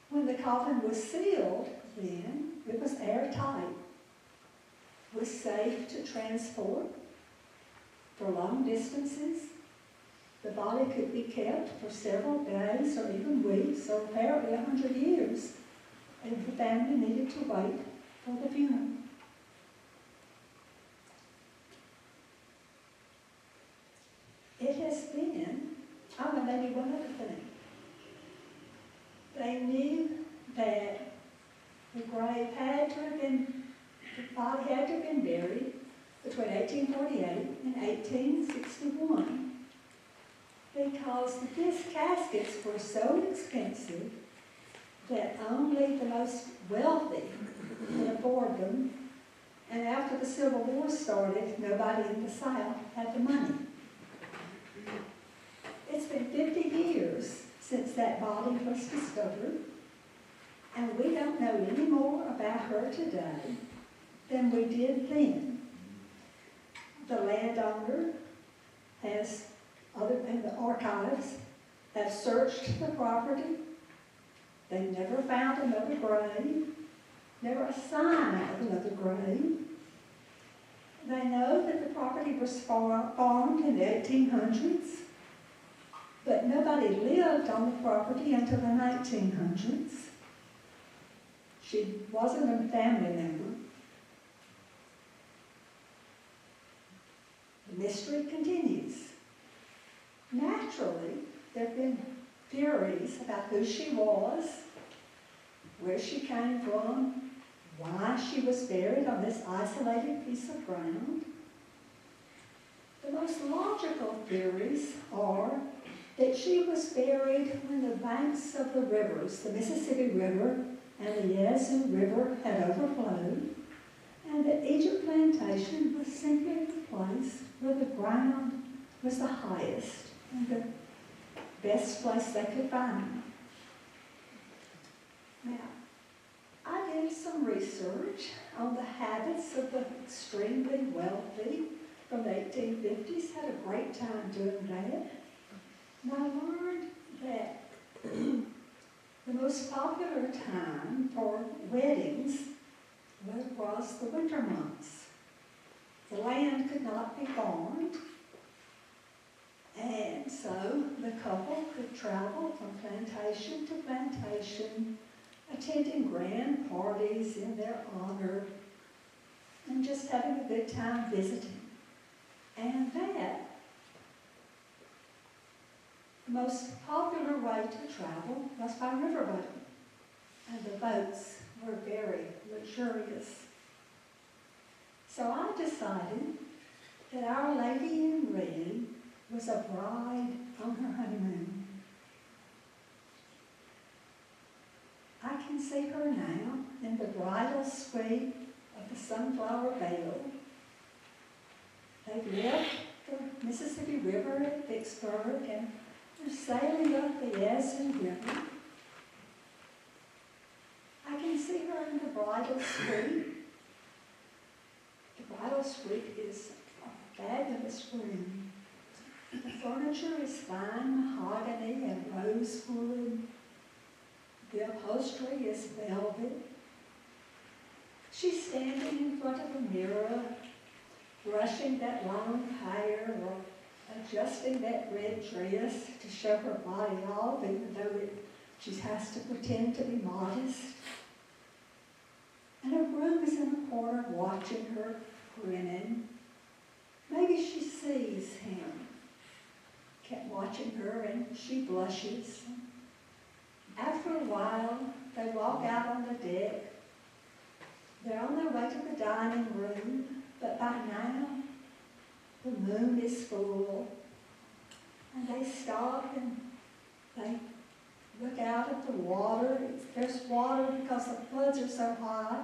When the coffin was sealed, then, it was airtight. It was safe to transport for long distances. The body could be kept for several days or even weeks, or apparently 100 years, if the family needed to wait for the funeral. It has been, and maybe one other thing. They knew that the grave had to have been, the body had to have been buried between 1848 and 1861 because these caskets were so expensive that only the most wealthy could afford them. And after the Civil War started, nobody in the South had the money. It's been 50 years since that body was discovered, and we don't know any more about her today than we did then. The landowner and the archives have searched the property. They never found another grave, never a sign of another grave. They know that the property was farmed in the 1800s, but nobody lived on the property until the 1900s. She wasn't a family member. The mystery continues. Naturally, there have been theories about who she was, where she came from, why she was buried on this isolated piece of ground. The most logical theories are that she was buried when the banks of the rivers, the Mississippi River and the Yazoo River, had overflowed, and that Egypt Plantation was simply the place where the ground was the highest and the best place they could find. Now, I did some research on the habits of the extremely wealthy from the 1850s, had a great time doing that. And I learned that the most popular time for weddings was the winter months. The land could not be farmed, and so the couple could travel from plantation to plantation, attending grand parties in their honor, and just having a good time visiting. And that, the most popular way to travel was by riverboat, and the boats were very luxurious. So I decided that Our Lady in Red was a bride on her honeymoon. I can see her now in the bridal suite of the Sunflower Belle. They've left the Mississippi River at Vicksburg and they're sailing up the Yazoo River. I can see her in the bridal suite. The bridal suite is a fabulous room. The furniture is fine mahogany and rosewood. The upholstery is velvet. She's standing in front of a mirror, brushing that long hair or adjusting that red dress to show her body off, even though she has to pretend to be modest. And her groom is in the corner watching her, grinning. Maybe she sees him. Kept watching her and she blushes. After a while, they walk out on the deck. They're on their way to the dining room, but by now, the moon is full. And they stop and they look out at the water. There's water because the floods are so high.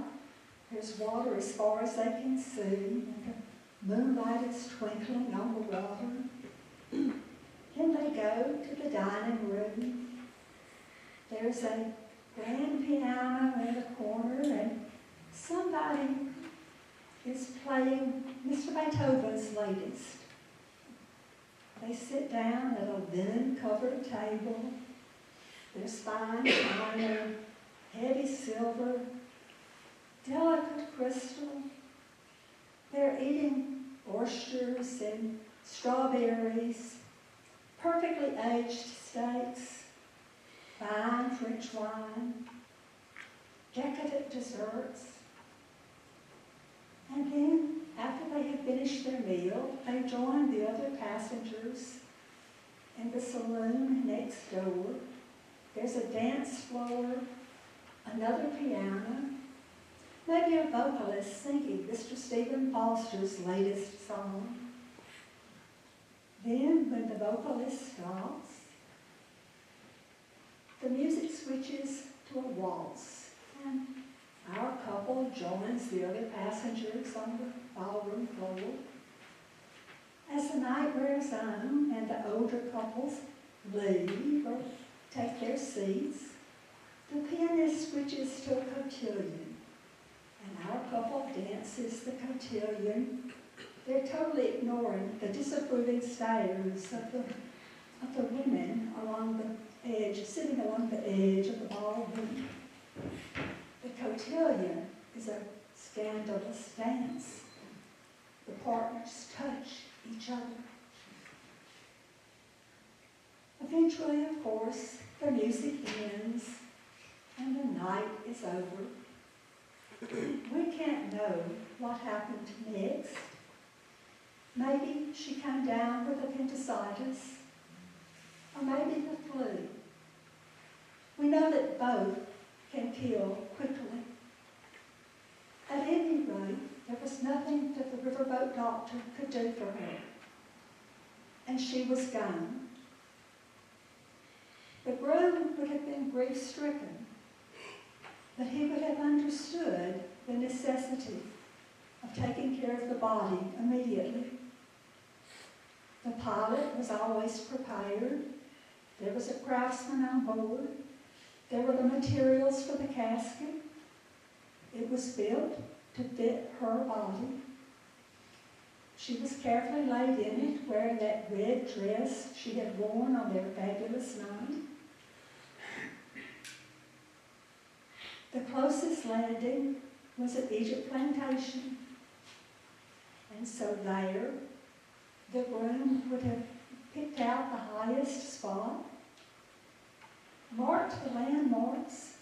There's water as far as they can see. And the moonlight is twinkling on the water. Then they go to the dining room. There's a grand piano in the corner, and somebody is playing Mr. Beethoven's latest. They sit down at a linen-covered table. There's fine china, heavy silver, delicate crystal. They're eating oysters and strawberries, perfectly aged steaks, fine French wine, decadent desserts. And then, after they have finished their meal, they join the other passengers in the saloon next door. There's a dance floor, another piano, maybe a vocalist singing Mr. Stephen Foster's latest song. Then, when the vocalist stops, the music switches to a waltz, and our couple joins the other passengers on the ballroom floor. As the night wears on and the older couples leave or take their seats, the pianist switches to a cotillion, and our couple dances the cotillion. They're totally ignoring the disapproving stares of the women along the edge, sitting along the edge of the ballroom. The cotillion is a scandalous dance. The partners touch each other. Eventually, of course, the music ends and the night is over. We can't know what happened next. Maybe she came down with appendicitis, or maybe the flu. We know that both can kill quickly. At any rate, there was nothing that the riverboat doctor could do for her, and she was gone. The groom would have been grief-stricken, but he would have understood the necessity of taking care of the body immediately. The pilot was always prepared. There was a craftsman on board. There were the materials for the casket. It was built to fit her body. She was carefully laid in it, wearing that red dress she had worn on their fabulous night. The closest landing was at Egypt Plantation. And so there, the groom would have picked out the highest spot, marked the landmarks,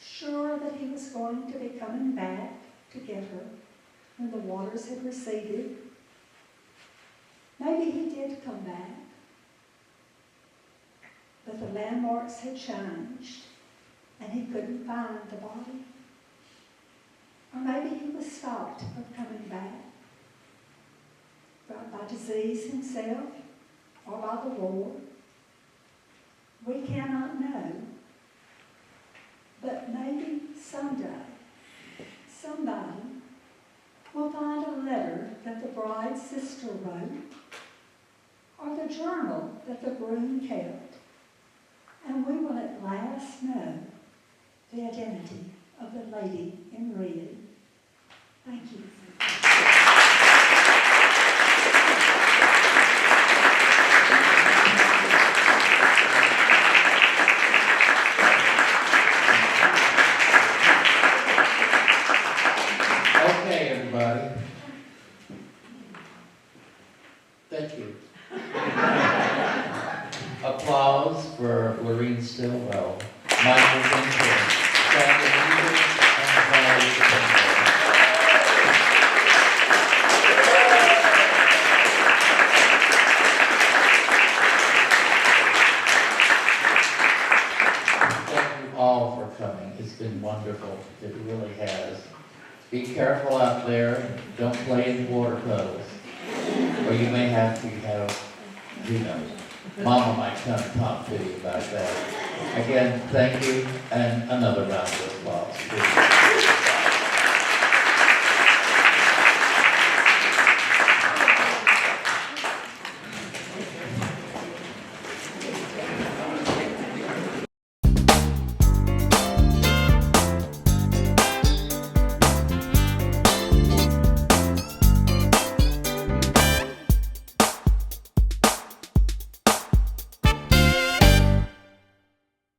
sure that he was going to be coming back to get her when the waters had receded. Maybe he did come back, but the landmarks had changed and he couldn't find the body. Or maybe he was stopped from coming back, brought by disease himself or by the war. We cannot know. But maybe someday, somebody will find a letter that the bride's sister wrote, or the journal that the groom kept, and we will at last know the identity of the lady in red. Thank you. Okay, everybody. Thank you. Applause for Lorene Stillwell, Michael Winter, Sandy Weaver, and Valerie Kimball. Thank you all for coming. It's been wonderful. It really has. Be careful out there. Don't play in water puddles. Or you may have to have, who knows. Mama might come talk to you about that. Again, thank you, and another round of applause.